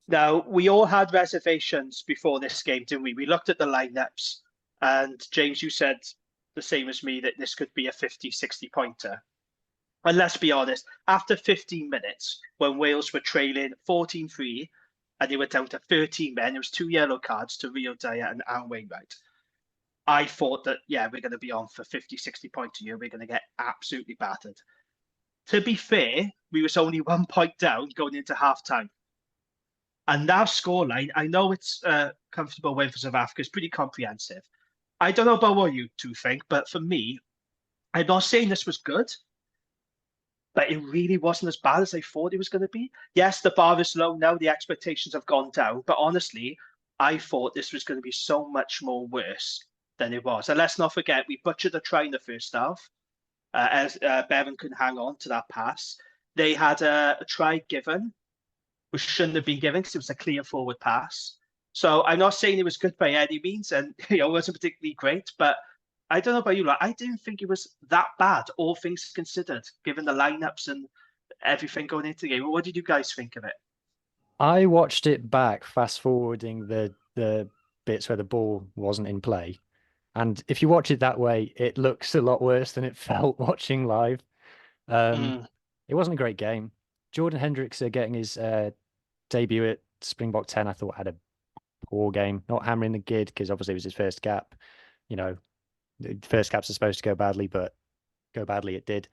Now, we all had reservations before this game, didn't we? We looked at the lineups, and James, you said the same as me that this could be a 50, 60 pointer. And let's be honest, after 15 minutes, when Wales were trailing 14-3, and they were down to 13 men, there was 2 yellow cards to Rio Dyer and Aaron Wainwright. I thought that, we're going to be on for 50, 60 points a year. We're going to get absolutely battered. To be fair, we was only 1 point down going into halftime. And that scoreline, I know it's a comfortable win for South Africa. It's pretty comprehensive. I don't know about what you two think, but for me, I'm not saying this was good, but it really wasn't as bad as I thought it was going to be. Yes, the bar is low now. The expectations have gone down. But honestly, I thought this was going to be so much more worse than it was. And let's not forget, we butchered a try in the first half as Bevan couldn't hang on to that pass. They had a try given, which shouldn't have been given because it was a clear forward pass. So I'm not saying it was good by any means, and it wasn't particularly great, but I don't know about you, I didn't think it was that bad, all things considered, given the lineups and everything going into the game. What did you guys think of it?
I watched it back, fast forwarding the bits where the ball wasn't in play. And if you watch it that way, it looks a lot worse than it felt watching live. It wasn't a great game. Jordan Hendricks getting his debut at Springbok 10, I thought had a poor game, not hammering the gid because obviously it was his first cap. The first caps are supposed to go badly, but go badly it did.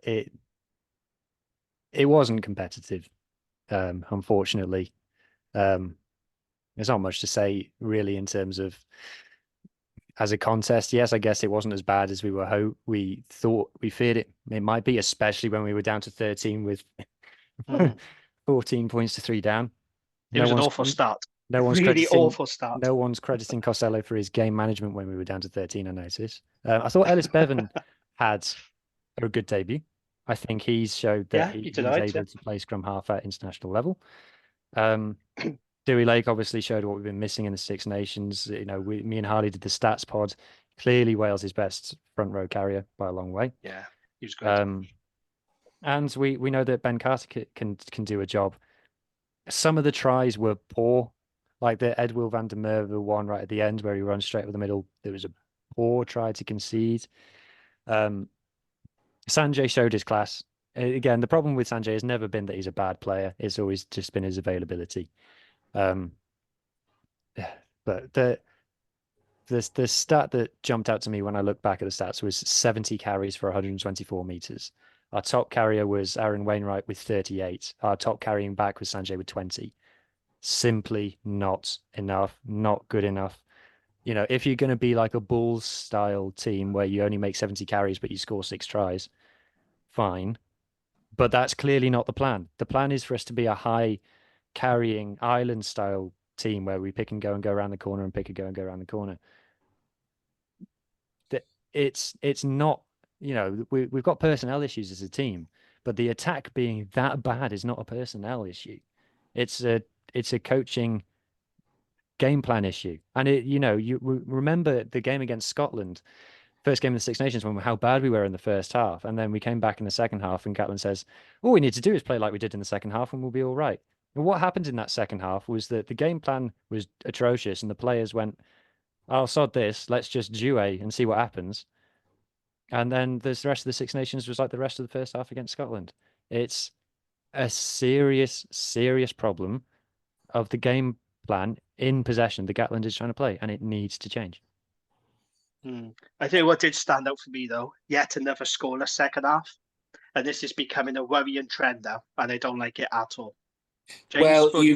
It wasn't competitive, unfortunately. There's not much to say really in terms of as a contest. Yes, I guess it wasn't as bad as we thought. We feared it might be, especially when we were down to 13 with 14 points to 3 down.
It was an awful start.
No one's
awful start.
No one's crediting Costello for his game management when we were down to 13, I noticed. I thought Ellis Bevan had a good debut. I think he's showed that he's able to play scrum half at international level. Dewey Lake obviously showed what we've been missing in the Six Nations. You know, me and Harley did the stats pod. Clearly, Wales' best front row carrier by a long way.
Yeah, he was great.
And we know that Ben Carter can do a job. Some of the tries were poor, like the Edwill van der Merwe one right at the end where he runs straight over the middle. There was a poor try to concede. Sanjay showed his class. Again, the problem with Sanjay has never been that he's a bad player. It's always just been his availability. But the stat that jumped out to me when I looked back at the stats was 70 carries for 124 meters. Our top carrier was Aaron Wainwright with 38. Our top carrying back was Sanjay with 20. Simply not enough, not good enough. You know, if you're going to be like a Bulls style team where you only make 70 carries but you score 6 tries, fine. But that's clearly not the plan. The plan is for us to be a high carrying island style team where we pick and go around the corner and pick and go around the corner. It's not, you know, we've got personnel issues as a team, but the attack being that bad is not a personnel issue. It's a coaching game plan issue. And you remember the game against Scotland, first game of the Six Nations, when how bad we were in the first half, and then we came back in the second half, and Gatland says, all we need to do is play like we did in the second half, and we'll be all right. And what happened in that second half was that the game plan was atrocious, and the players went, "I'll sod this. Let's just duet and see what happens." And then the rest of the Six Nations was like the rest of the first half against Scotland. It's a serious, serious problem of the game plan in possession that Gatland is trying to play, and it needs to change.
I think what did stand out for me, though, yet another scoreless second half. And this is becoming a worrying trend now, and I don't like it at all. James,
well, you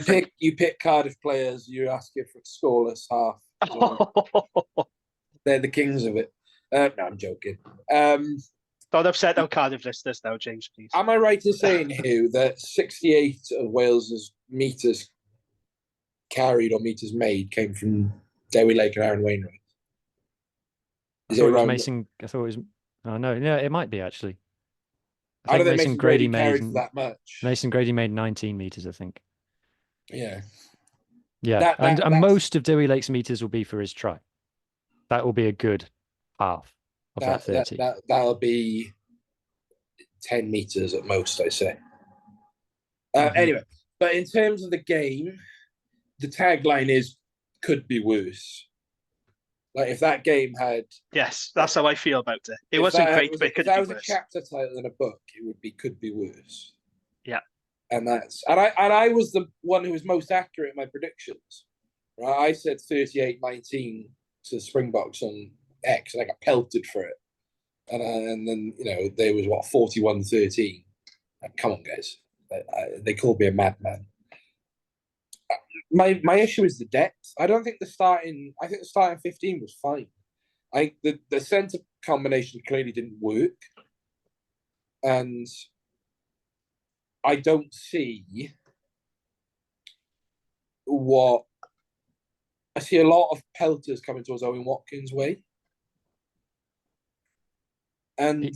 pick Cardiff players, you're asking for a scoreless half. They're the kings of it. No, I'm joking.
Don't upset our Cardiff listeners now, James, please.
Am I right in saying, Hugh, that 68 of Wales's meters carried or meters made came from Dewi Lake and Aaron Wainwright?
I thought it was Mason. I thought it was. Oh no, yeah, it might be actually.
I think Mason Grady carried that much.
Mason Grady made 19 meters, I think.
Yeah.
Yeah, and most of Dewi Lake's meters will be for his try. That will be a good half of that 30.
That'll be 10 meters at most, I say. Anyway, but in terms of the game, the tagline is "could be worse." Like if that game had,
yes, that's how I feel about it. It wasn't great, but it could be worse.
If that was a chapter title in a book, it would be "could be worse."
Yeah,
and I was the one who was most accurate in my predictions. Right, I said 38-19 to the Springboks on X, and I got pelted for it. And then there was 41-13. Come on, guys! They called me a madman. My issue is the depth. I think the starting 15 was fine. The centre combination clearly didn't work, and I don't see what I see. A lot of pelters coming towards Owen Watkins' way, and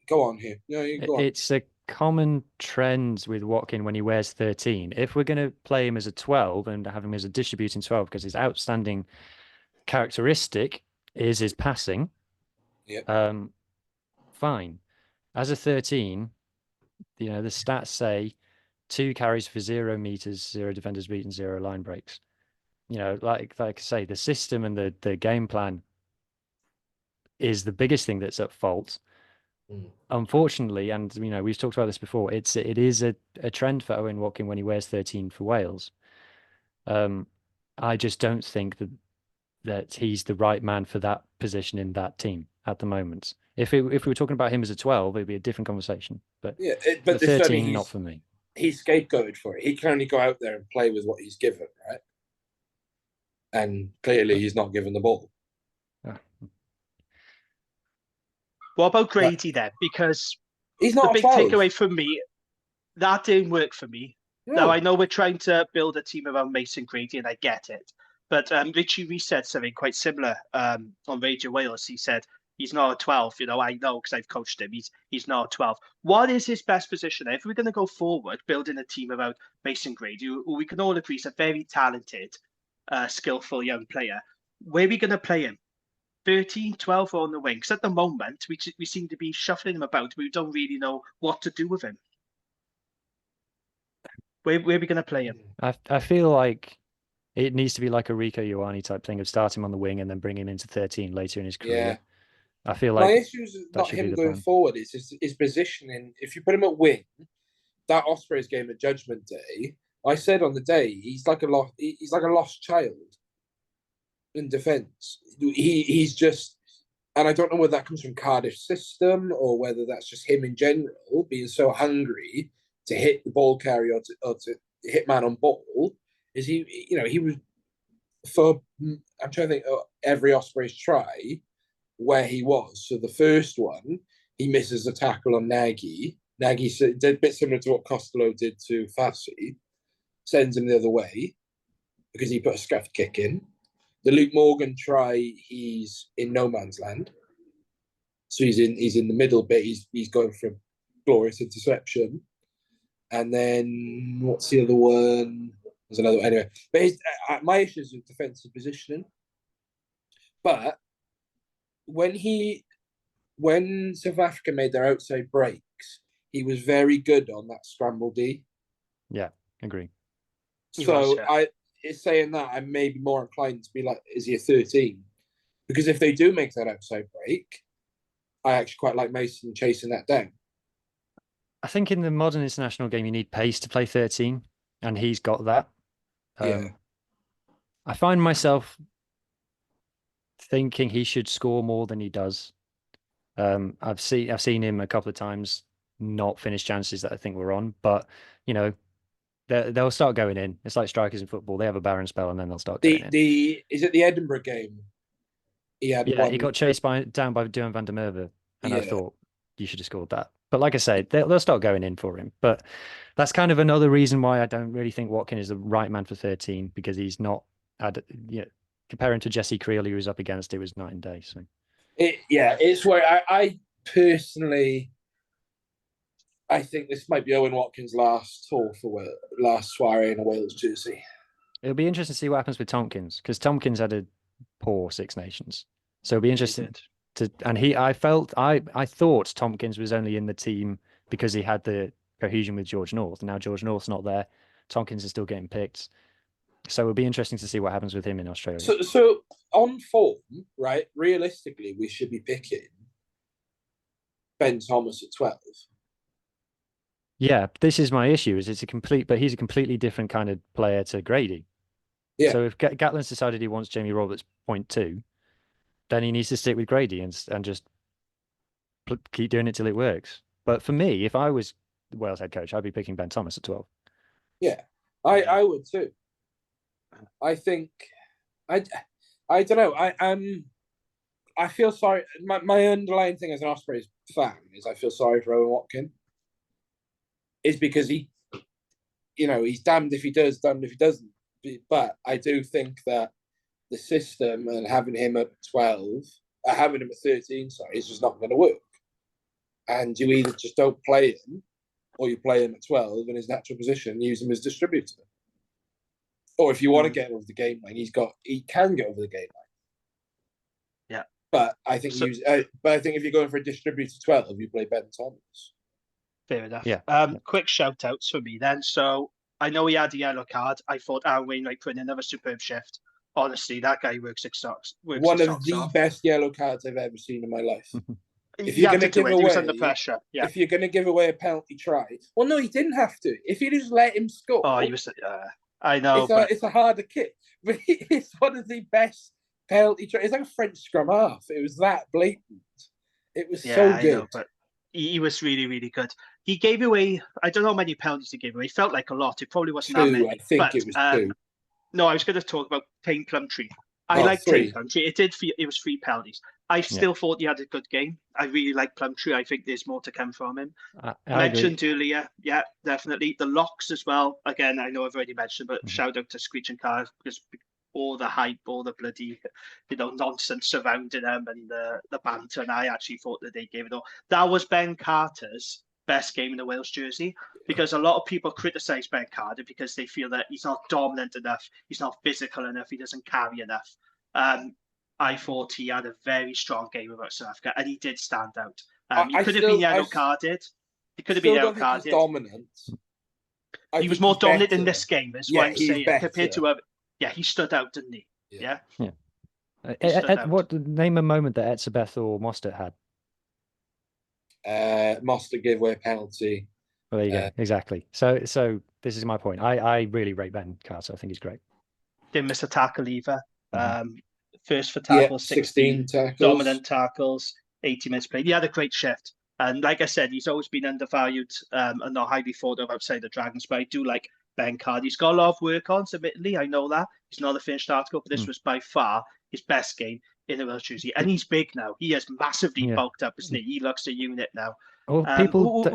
go on here. Go on.
It's a common trend with Watkin when he wears 13. If we're going to play him as a 12 and have him as a distributing 12, because his outstanding characteristic is his passing, fine. As a 13, the stats say 2 carries for 0 meters, 0 defenders beaten, 0 line breaks. Like I say, the system and the game plan is the biggest thing that's at fault. Unfortunately, and we've talked about this before, it is a trend for Owen Watkin when he wears 13 for Wales. I just don't think that he's the right man for that position in that team at the moment. If we were talking about him as a 12, it'd be a different conversation. But
but
13, not for me.
He's scapegoated for it. He can only go out there and play with what he's given, right? And clearly, he's not given the ball.
What about Grady then? Because
he's not
the big takeaway from me, that didn't work for me. No. Now, I know we're trying to build a team around Mason Grady, and I get it. But Richie Reese said something quite similar on Radio Wales. He said, He's not a 12. You know, I know because I've coached him. He's not a 12. What is his best position? If we're going to go forward, building a team around Mason Grady, who we can all agree is a very talented, skillful young player, where are we going to play him? 13, 12 or on the wing? Because at the moment, we seem to be shuffling him about. We don't really know what to do with him. Where are we going to play him?
I feel like it needs to be like a Rico Ioane type thing of start him on the wing and then bring him into 13 later in his career.
Yeah.
I feel
My
like
issue is
that
not
should be
him
the
going
plan.
forward. It's his positioning. If you put him at wing, that Ospreys game at Judgment Day, I said on the day he's like a lost child in defence. He's just, and I don't know whether that comes from Cardiff's system or whether that's just him in general being so hungry to hit the ball carrier or to hit man on ball. Is he? You know, he was for. I'm trying to think. Every Ospreys try where he was. So the first one, he misses a tackle on Nagy. Nagy did a bit similar to what Costello did to Fassi, sends him the other way because he put a scuff kick in. The Luke Morgan try, he's in no man's land. So he's in the middle bit. He's going for a glorious interception. And then what's the other one? There's another one. Anyway, but my issue is with defensive positioning. But when South Africa made their outside breaks, he was very good on that scramble D.
Yeah, agree.
So it's saying that I may be more inclined to be like, is he a 13? Because if they do make that outside break, I actually quite like Mason chasing that down.
I think in the modern international game, you need pace to play 13, and he's got that.
Yeah.
I find myself thinking he should score more than he does. I've seen him a couple of times not finish chances that I think were on, but you know, they'll start going in. It's like strikers in football; they have a barren spell and then they'll start going in.
Is it the Edinburgh game? He
got chased down by Duan van der Merwe, and I
Yeah.
thought you should have scored that. But like I say, they'll start going in for him. But that's kind of another reason why I don't really think Watkin is the right man for 13, because he's not. Comparing to Jesse Creel, who was up against, it was night and day. So
it's where I personally, I think this might be Owen Watkins' last soiree in a Wales jersey.
It'll be interesting to see what happens with Tompkins, because Tompkins had a poor Six Nations. So it'll be interesting I thought Tompkins was only in the team because he had the cohesion with George North. Now George North's not there. Tompkins is still getting picked. So it'll be interesting to see what happens with him in Australia.
So on form, right, realistically, we should be picking Ben Thomas at 12.
Yeah, this is my issue. He's a completely different kind of player to Grady.
Yeah.
So if Gatland's decided he wants Jamie Roberts 0.2, then he needs to stick with Grady and just keep doing it till it works. But for me, if I was the Wales head coach, I'd be picking Ben Thomas at 12.
Yeah, I would too. I think I don't know. I feel sorry. My underlying thing as an Ospreys fan is I feel sorry for Owen Watkin. Is because he's damned if he does, damned if he doesn't. But I do think that the system and having him at 13, is just not going to work. And you either just don't play him, or you play him at 12 in his natural position and use him as distributor. Or if you want to get over the game line, he can get over the game line.
Yeah.
But I think if you're going for a distributor 12, you play Ben Thomas.
Fair enough.
Yeah.
Quick shout outs for me then. So I know he had a yellow card. I thought Aaron Wainwright put in another superb shift. Honestly, that guy works his socks.
One of the best yellow cards I've ever seen in my life. If
you're going to give away, he was under pressure. Yeah.
If you're going to give away a penalty try, well, no, he didn't have to. If you just let him score,
oh, he was. I know,
it's a harder kick, but it's one of the best penalty tries. It's like a French scrum half. It was that blatant. It was so good.
Know, but he was really, really good. He gave away. I don't know how many penalties he gave away. It felt like a lot. It probably wasn't that many.
I think it was 2.
No, I was going to talk about Tane Plumtree. I like Tane Plumtree. It was 3 penalties. I still thought he had a good game. I really like Plumtree. I think there's more to come from him. I mentioned earlier, yeah, definitely. The locks as well. Again, I know I've already mentioned, but shout out to Screech and Carr, because all the hype, all the bloody, nonsense surrounding them and the banter. And I actually thought that they gave it all. That was Ben Carter's best game in the Wales jersey, because a lot of people criticise Ben Carter because they feel that he's not dominant enough, he's not physical enough, he doesn't carry enough. I thought he had a very strong game about South Africa, and he did stand out. He could have been yellow carded. He could have been yellow carded.
Dominant.
He was more dominant in this game, is what I'm saying,
better.
compared to a. Yeah, he stood out, didn't he? Yeah.
What name a moment that Etzebeth or Mostert had?
Mostert gave away a penalty.
Well, there you go. Exactly. So this is my point. I really rate Ben Carter. I think he's great.
Didn't miss a tackle either. First for tackles, 16
tackles.
Dominant tackles, 80 minutes played. He had a great shift. And like I said, he's always been undervalued and not highly thought of outside the Dragons. But I do like Ben Carter. He's got a lot of work on, admittedly. I know that. He's not a finished article, but this was by far his best game in the Welsh jersey. And he's big now. He has massively bulked up, isn't he? He looks a unit now.
Well, people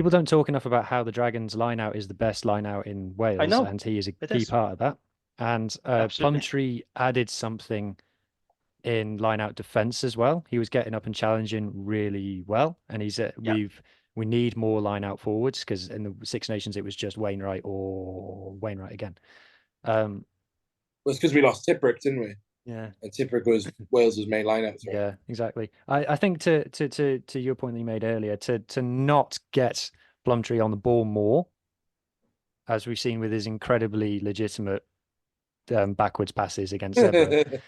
don't talk enough about how the Dragons line-out is the best line-out in Wales. I know. And he is a key part of that. And Plumtree added something in line-out defence as well. He was getting up and challenging really well. And he's we need more line-out forwards, because in the Six Nations it was just Wainwright or Wainwright again.
Well, it's because we lost Tipuric, didn't we?
Yeah.
And Tipuric was Wales's main line-out. Right?
Yeah, exactly. I think to your point that you made earlier, to not get Plumtree on the ball more, as we've seen with his incredibly legitimate backwards passes against Zebra.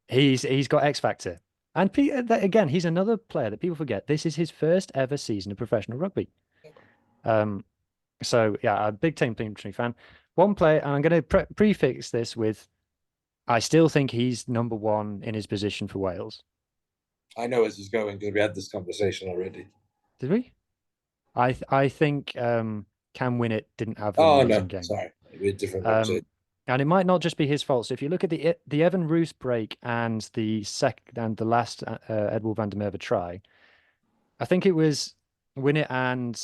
He's got X factor, and again, he's another player that people forget. This is his first ever season of professional rugby. So yeah, a big Team Plumtree fan. One player, and I'm going to prefix this with, I still think he's number one in his position for Wales.
I know as he's going, because we had this conversation already.
Did we? I think Cam Winnett didn't have an amazing game.
Sorry, we're different.
And it might not just be his fault. So if you look at the Evan Roos break and the last Edward van der Merwe try, I think it was Winnett and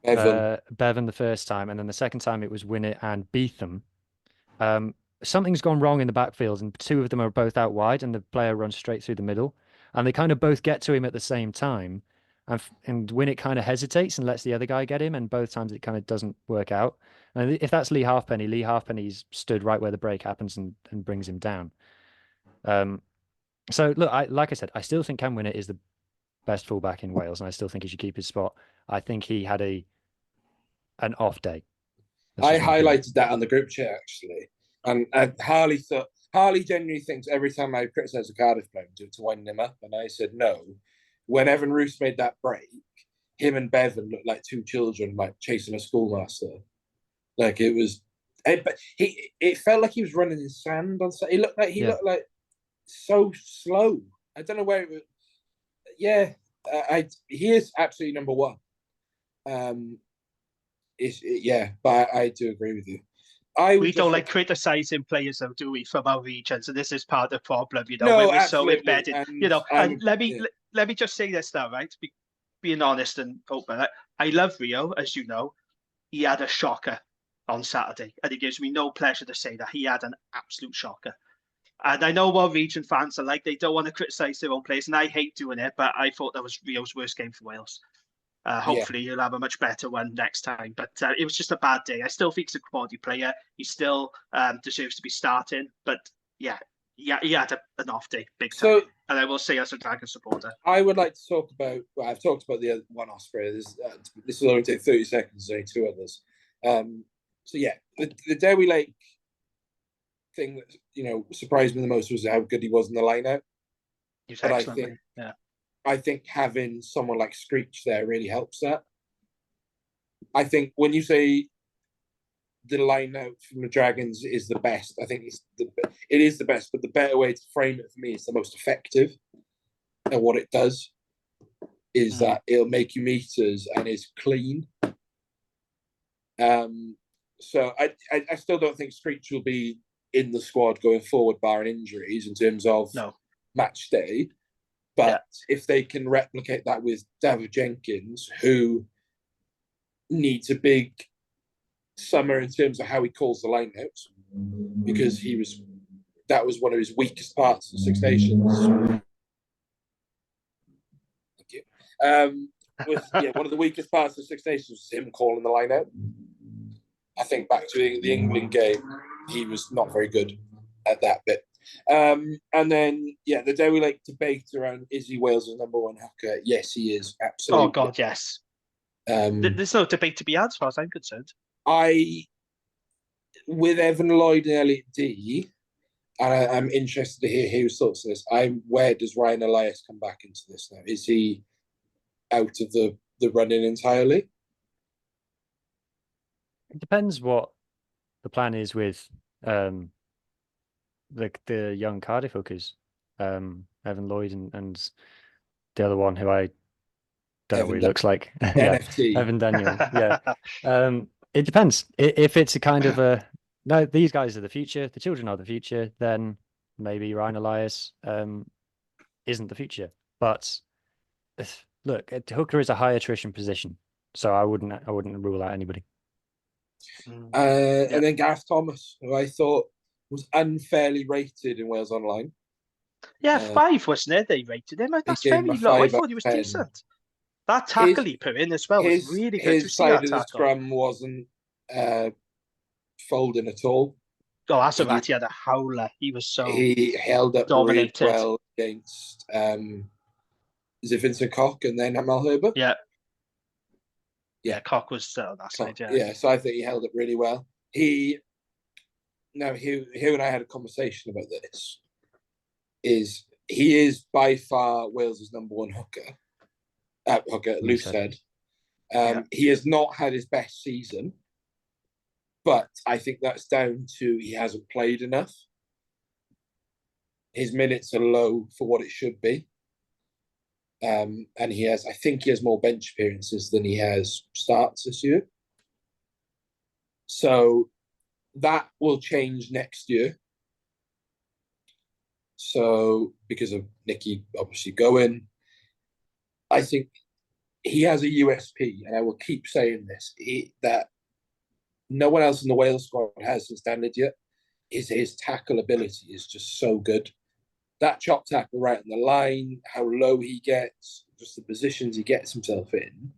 Bevan the first time, and then the second time it was Winnett and Beetham. Something's gone wrong in the backfield, and two of them are both out wide, and the player runs straight through the middle, and they kind of both get to him at the same time, and Winnett kind of hesitates and lets the other guy get him, and both times it kind of doesn't work out. And if that's Lee Halfpenny's stood right where the break happens and brings him down. So look, like I said, I still think Cam Winnett is the best fullback in Wales, and I still think he should keep his spot. I think he had an off day.
I highlighted that on the group chat actually, and Harley genuinely thinks every time I criticise a Cardiff player to wind him up, and I said no. When Evan Roos made that break, him and Bevan looked like two children, like chasing a schoolmaster. Like it was, it felt like he was running in sand on. He looked like so slow. I don't know where it was. Yeah, he is absolutely number one. But I do agree with you.
We don't like criticising players, though, do we, from our regions? And this is part of the problem, when we're so embedded, And let me just say this now, right? Being honest and open, I love Rio, as you know. He had a shocker on Saturday, and it gives me no pleasure to say that he had an absolute shocker. And I know what region fans are like; they don't want to criticise their own players, and I hate doing it. But I thought that was Rio's worst game for Wales. Hopefully he'll have a much better one next time. But it was just a bad day. I still think he's a quality player. He still deserves to be starting. But he had an off day, big time. And I will say, as a Dragon supporter, I
would like to talk about. Well, I've talked about the other one Osprey. This will only take 30 seconds. There's only two others. The Derby Lake thing that surprised me the most was how good he was in the line-out.
He's excellent.
I think having someone like Screech there really helps that. I think when you say the line-out from the Dragons is the best, I think it is the best, but the better way to frame it for me is the most effective. And what it does is that it'll make you meters and is clean. So I still don't think Screech will be in the squad going forward, barring injuries, in terms of match day. But if they can replicate that with David Jenkins, who needs a big summer in terms of how he calls the line-outs, because that was one of his weakest parts of Six Nations. Thank you. One of the weakest parts of Six Nations was him calling the line out. I think back to the England game, he was not very good at that bit. And then, the Dewi Lake debate around, is he Wales' number one hooker? Yes, he is. Absolutely.
Oh, God, yes. There's no debate to be had as far as I'm concerned.
With Evan Lloyd and Elliot D, and I'm interested to hear whose thoughts on this. Where does Ryan Elias come back into this now? Is he out of the running entirely?
It depends what the plan is with the young Cardiff hookers, Evan Lloyd and the other one who I don't know what he looks like.
NFT.
Evan Daniel. Yeah. It depends. If it's a kind of no, these guys are the future, the children are the future, then maybe Ryan Elias isn't the future. But look, hooker is a high attrition position, so I wouldn't rule out anybody.
And then Gareth Thomas, who I thought was unfairly rated in Wales Online.
Yeah, 5, wasn't it? They rated him. That's very low. I thought he was 10. Decent. That tackle he put in as well was really good.
His side of the scrum wasn't folding at all.
Oh, that's right. He had a howler. He was so
he held up
dominated.
Really well against is it Vincent Koch and then Amal Herbert?
Yeah, Koch was that side.
Yeah, so I think he held up really well. Hugh and I had a conversation about this. He is by far Wales's number one hooker. Loose head. He has not had his best season, but I think that's down to he hasn't played enough. His minutes are low for what it should be. And I think he has more bench appearances than he has starts this year. So that will change next year. So because of Nicky obviously going, I think he has a USP, and I will keep saying this, that no one else in the Wales squad has since standard yet. His tackle ability is just so good. That chop tackle right on the line, how low he gets, just the positions he gets himself in,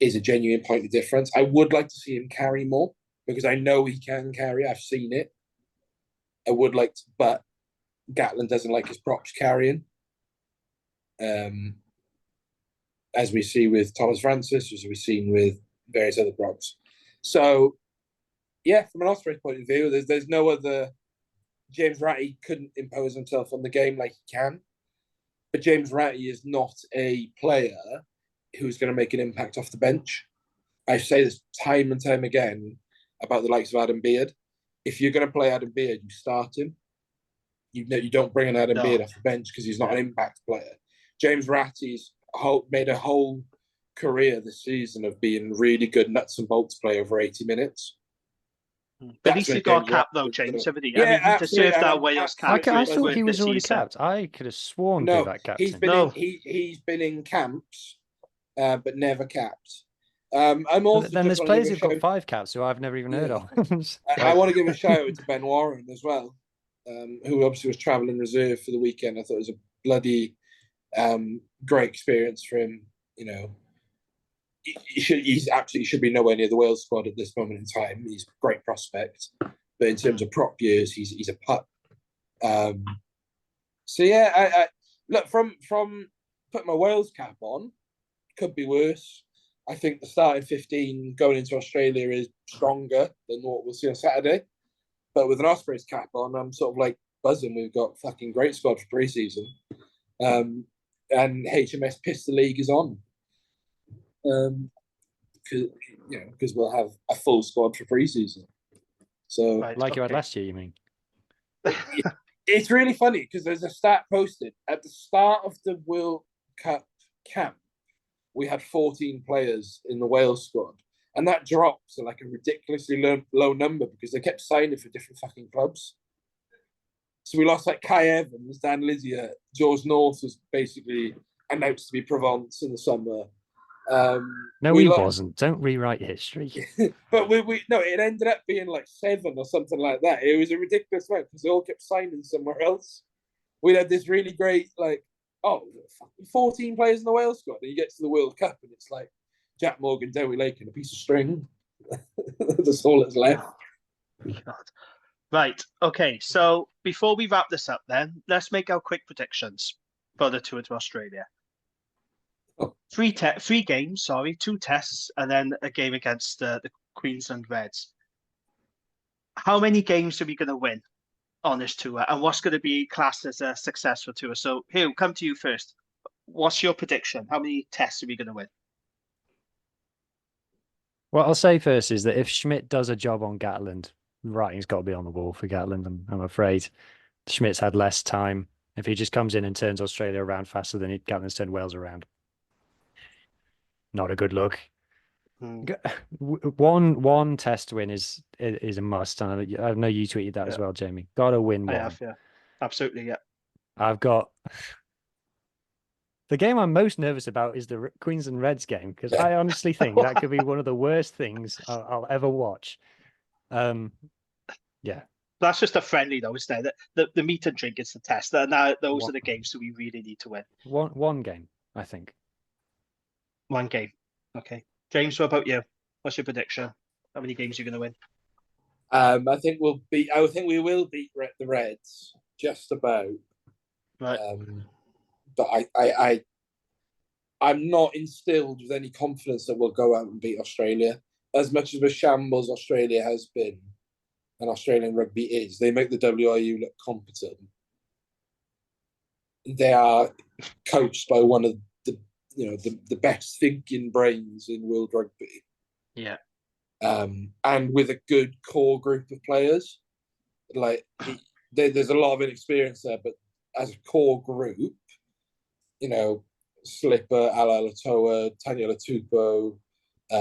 is a genuine point of difference. I would like to see him carry more, because I know he can carry. I've seen it. I would like to, but Gatland doesn't like his props carrying. As we see with Thomas Francis, as we've seen with various other props. So, from an Osprey point of view, there's no other. James Ratty couldn't impose himself on the game like he can, but James Ratty is not a player who's going to make an impact off the bench. I say this time and time again about the likes of Adam Beard. If you're going to play Adam Beard, you start him. You don't bring an Adam Beard off the bench because he's not an impact player. James Ratty's made a whole career this season of being really good nuts and bolts play over 80 minutes.
But at least he got a cap though, James. He deserved that Wales cap.
I thought he was already capped. I could have sworn to that captain.
He's been in camps, but never capped. I'm also
then there's players who've got 5 caps who I've never even heard of.
I want to give a shout out to Ben Warren as well, who obviously was travelling reserve for the weekend. I thought it was a bloody great experience for him. He absolutely should be nowhere near the Wales squad at this moment in time. He's a great prospect, but in terms of prop years, he's a pup. I look from putting my Wales cap on, could be worse. I think the starting 15 going into Australia is stronger than what we'll see on Saturday. But with an Ospreys cap on, I'm sort of like buzzing. We've got fucking great squad for pre-season, and HMS Pistol League is on. Because we'll have a full squad for pre-season. So,
like you had last year, you mean?
It's really funny because there's a stat posted at the start of the World Cup camp. We had 14 players in the Wales squad, and that dropped to like a ridiculously low number because they kept signing for different fucking clubs. So we lost like Kai Evans, Dan Lydia, George North was basically announced to be Provence in the summer.
No,
we
he
lo-
wasn't. Don't rewrite history.
but we no, it ended up being like 7 or something like that. It was a ridiculous amount because they all kept signing somewhere else. We had this really great, like, 14 players in the Wales squad, and you get to the World Cup and it's like Jack Morgan, Dewi Lake, and a piece of string. That's all that's left.
God. Right. Okay. So before we wrap this up, then let's make our quick predictions for the tour to Australia.
Oh.
Three games, sorry, 2 tests, and then a game against the Queensland Reds. How many games are we going to win on this tour, and what's going to be classed as a successful tour? So, Hugh, come to you first. What's your prediction? How many tests are we going to win?
What I'll say first is that if Schmidt does a job on Gatland, writing's got to be on the wall for Gatland. I'm afraid Schmidt's had less time. If he just comes in and turns Australia around faster than Gatland's turned Wales around, not a good look. One test win is a must. And I know you tweeted that as well, Jamie. Got to win one.
I have, yeah. Absolutely, yeah.
I've got the game I'm most nervous about is the Queensland Reds game, because I honestly think that could be one of the worst things I'll ever watch. Yeah.
That's just a friendly, though, isn't it? The meat and drink is the test. Now, those are the games that we really need to win.
One game, I think.
One game. Okay. James, what about you? What's your prediction? How many games are you going to win?
I think we will beat the Reds just about.
Right.
But I'm not instilled with any confidence that we'll go out and beat Australia. As much as a shambles Australia has been, and Australian rugby is, they make the WRU look competent. They are coached by one of the best thinking brains in world rugby.
Yeah.
And with a good core group of players. Like there's a lot of inexperience there, but as a core group, Slipper, Ala Latoa, Tanya Latupo,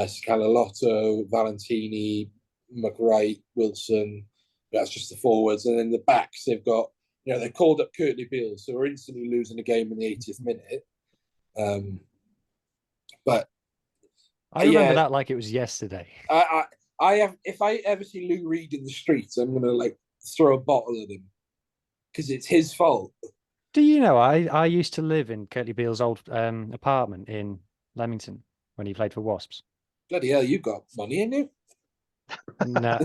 Scala Lotto, Valentini, McWright, Wilson. That's just the forwards. And then the backs, they've got, they called up Curtly Beale, so we're instantly losing a game in the 80th minute. But
I remember that like it was yesterday.
If I ever see Lou Reed in the streets, I'm gonna throw a bottle at him because it's his fault.
Do you know I used to live in Curtly Beale's old apartment in Leamington when he played for Wasps.
Bloody hell, you got money in you?
No.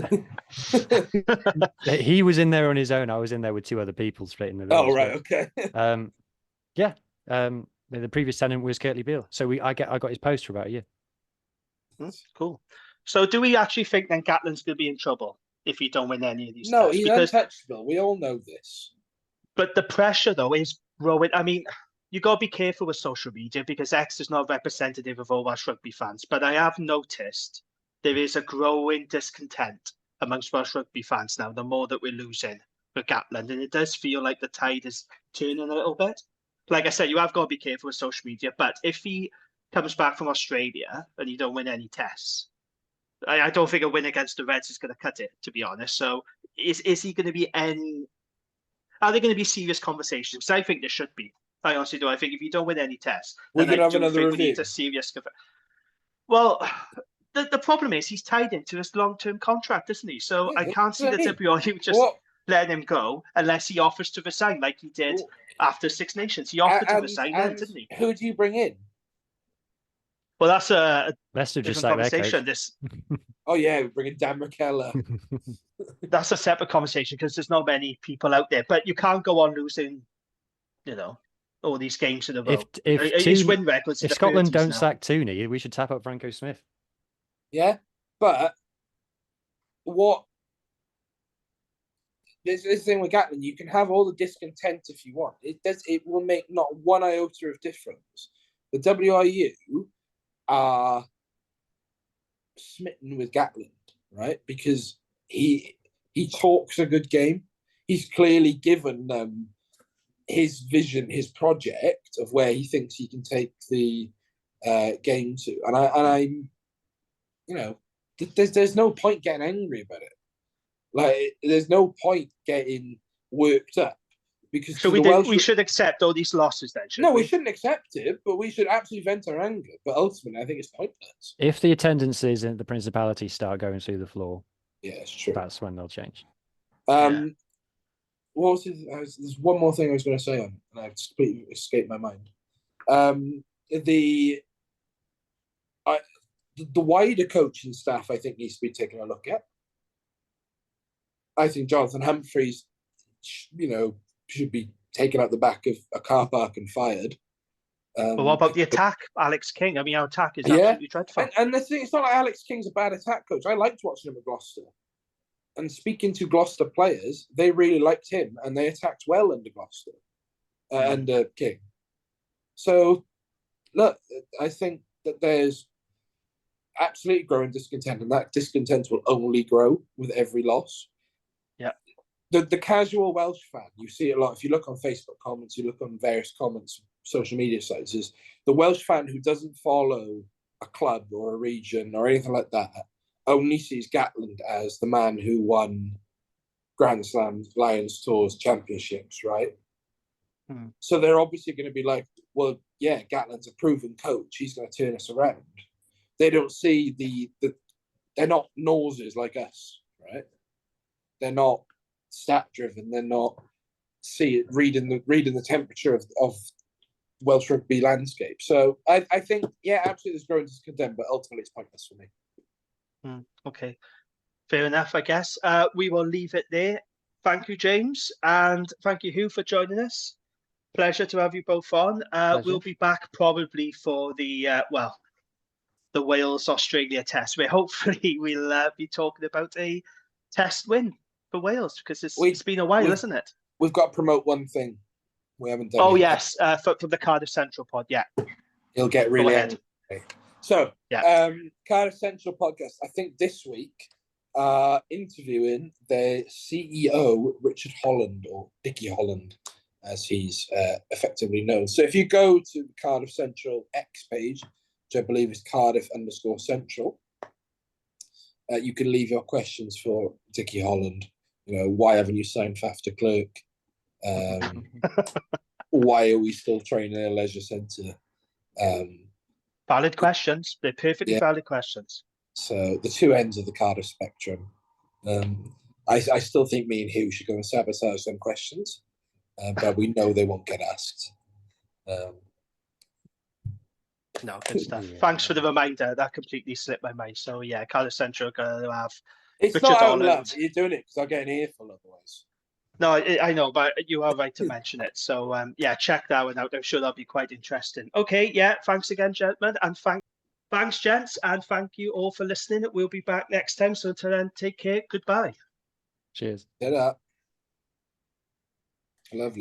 He was in there on his own. I was in there with 2 other people splitting the
Oh, right, okay.
Yeah. The previous tenant was Curtly Beale. So I got his post for about a year.
Cool. So do we actually think then Gatland's going to be in trouble if he don't win any of these?
No, he's untouchable. We all know this.
But the pressure, though, is growing. I mean, you got to be careful with social media because X is not representative of all Welsh rugby fans. But I have noticed there is a growing discontent amongst Welsh rugby fans now, the more that we're losing for Gatland. And it does feel like the tide is turning a little bit. Like I said, you have got to be careful with social media. But if he comes back from Australia and you don't win any tests, I don't think a win against the Reds is going to cut it, to be honest. So is he going to be are there going to be serious conversations? Because I think there should be. I honestly do. I think if you don't win any tests,
we could have another review.
We need a serious. Well, the problem is he's tied into his long-term contract, isn't he? So I can't see the WRU just letting him go unless he offers to resign, like he did after Six Nations. He offered to resign then, didn't he?
Who do you bring in?
Well, that's a
Leicester just
different
like
conversation.
Oh yeah, we're bringing Dan McKellar.
That's a separate conversation because there's not many people out there. But you can't go on losing, all these games in a row. His win records.
If Scotland don't sack Tooney, we should tap up Franco Smith.
Yeah, but there's this thing with Gatland. You can have all the discontent if you want. It will make not one iota of difference. The WRU are smitten with Gatland, right? Because he talks a good game. He's clearly given them his vision, his project of where he thinks he can take the game to, and I'm, there's no point getting angry about it. Like, there's no point getting worked up. because
So
to the Welsh,
we should accept all these losses then, should
no,
we?
we shouldn't accept it, but we should absolutely vent our anger. But ultimately, I think it's pointless.
If the attendances in the Principality start going through the floor,
Yeah, it's true.
that's when they'll change.
What was it? There's one more thing I was going to say on, and I've completely escaped my mind. The wider coaching staff, I think, needs to be taken a look at. I think Jonathan Humphreys, should be taken out the back of a car park and fired.
But what about the attack, Alex King? I mean, our attack is absolutely dreadful.
And the thing, it's not like Alex King's a bad attack coach. I liked watching him at Gloucester. And speaking to Gloucester players, they really liked him, and they attacked well under Gloucester, under King. So, look, I think that there's absolutely growing discontent, and that discontent will only grow with every loss.
Yeah.
The casual Welsh fan, you see it a lot. If you look on Facebook comments, you look on various comments, social media sites, is the Welsh fan who doesn't follow a club or a region or anything like that only sees Gatland as the man who won Grand Slams, Lions Tours, championships, right? So they're obviously going to be like, well, yeah, Gatland's a proven coach. He's going to turn us around. They don't see they're not noses like us, right? They're not stat driven. They're not reading the temperature of Welsh rugby landscape. So I think, yeah, absolutely, there's growing discontent, but ultimately it's pointless for me.
Okay, fair enough, I guess. We will leave it there. Thank you, James, and thank you, Hugh, for joining us. Pleasure to have you both on. We'll be back probably for the Wales-Australia test, where hopefully we'll be talking about a test win for Wales, because it's been a while, isn't it?
We've got to promote one thing we haven't done.
Oh, yes, for the Cardiff Central pod, yeah.
He'll get really
ahead.
angry. So, Cardiff Central podcast, I think this week, interviewing the CEO, Richard Holland, or Dickie Holland, as he's effectively known. So if you go to the Cardiff Central X page, which I believe is Cardiff_Central, you can leave your questions for Dickie Holland. Why haven't you signed Faf de Klerk? Why are we still training in a leisure centre?
Valid questions. They're perfectly valid questions.
So the two ends of the Cardiff spectrum. I still think me and Hugh should go and sabotage them questions, but we know they won't get asked.
No, good stuff. Thanks for the reminder. That completely slipped my mind. So yeah, Cardiff Central are going to have
It's
Richard
not out of
Holland.
love. You're doing it because I'll get an earful otherwise.
No, I know, but you are right to mention it. So yeah, check that one out. I'm sure that'll be quite interesting. Okay, yeah, thanks again, gentlemen, and thanks, gents, and thank you all for listening. We'll be back next time. So until then, take care. Goodbye.
Cheers.
Get up. Lovely.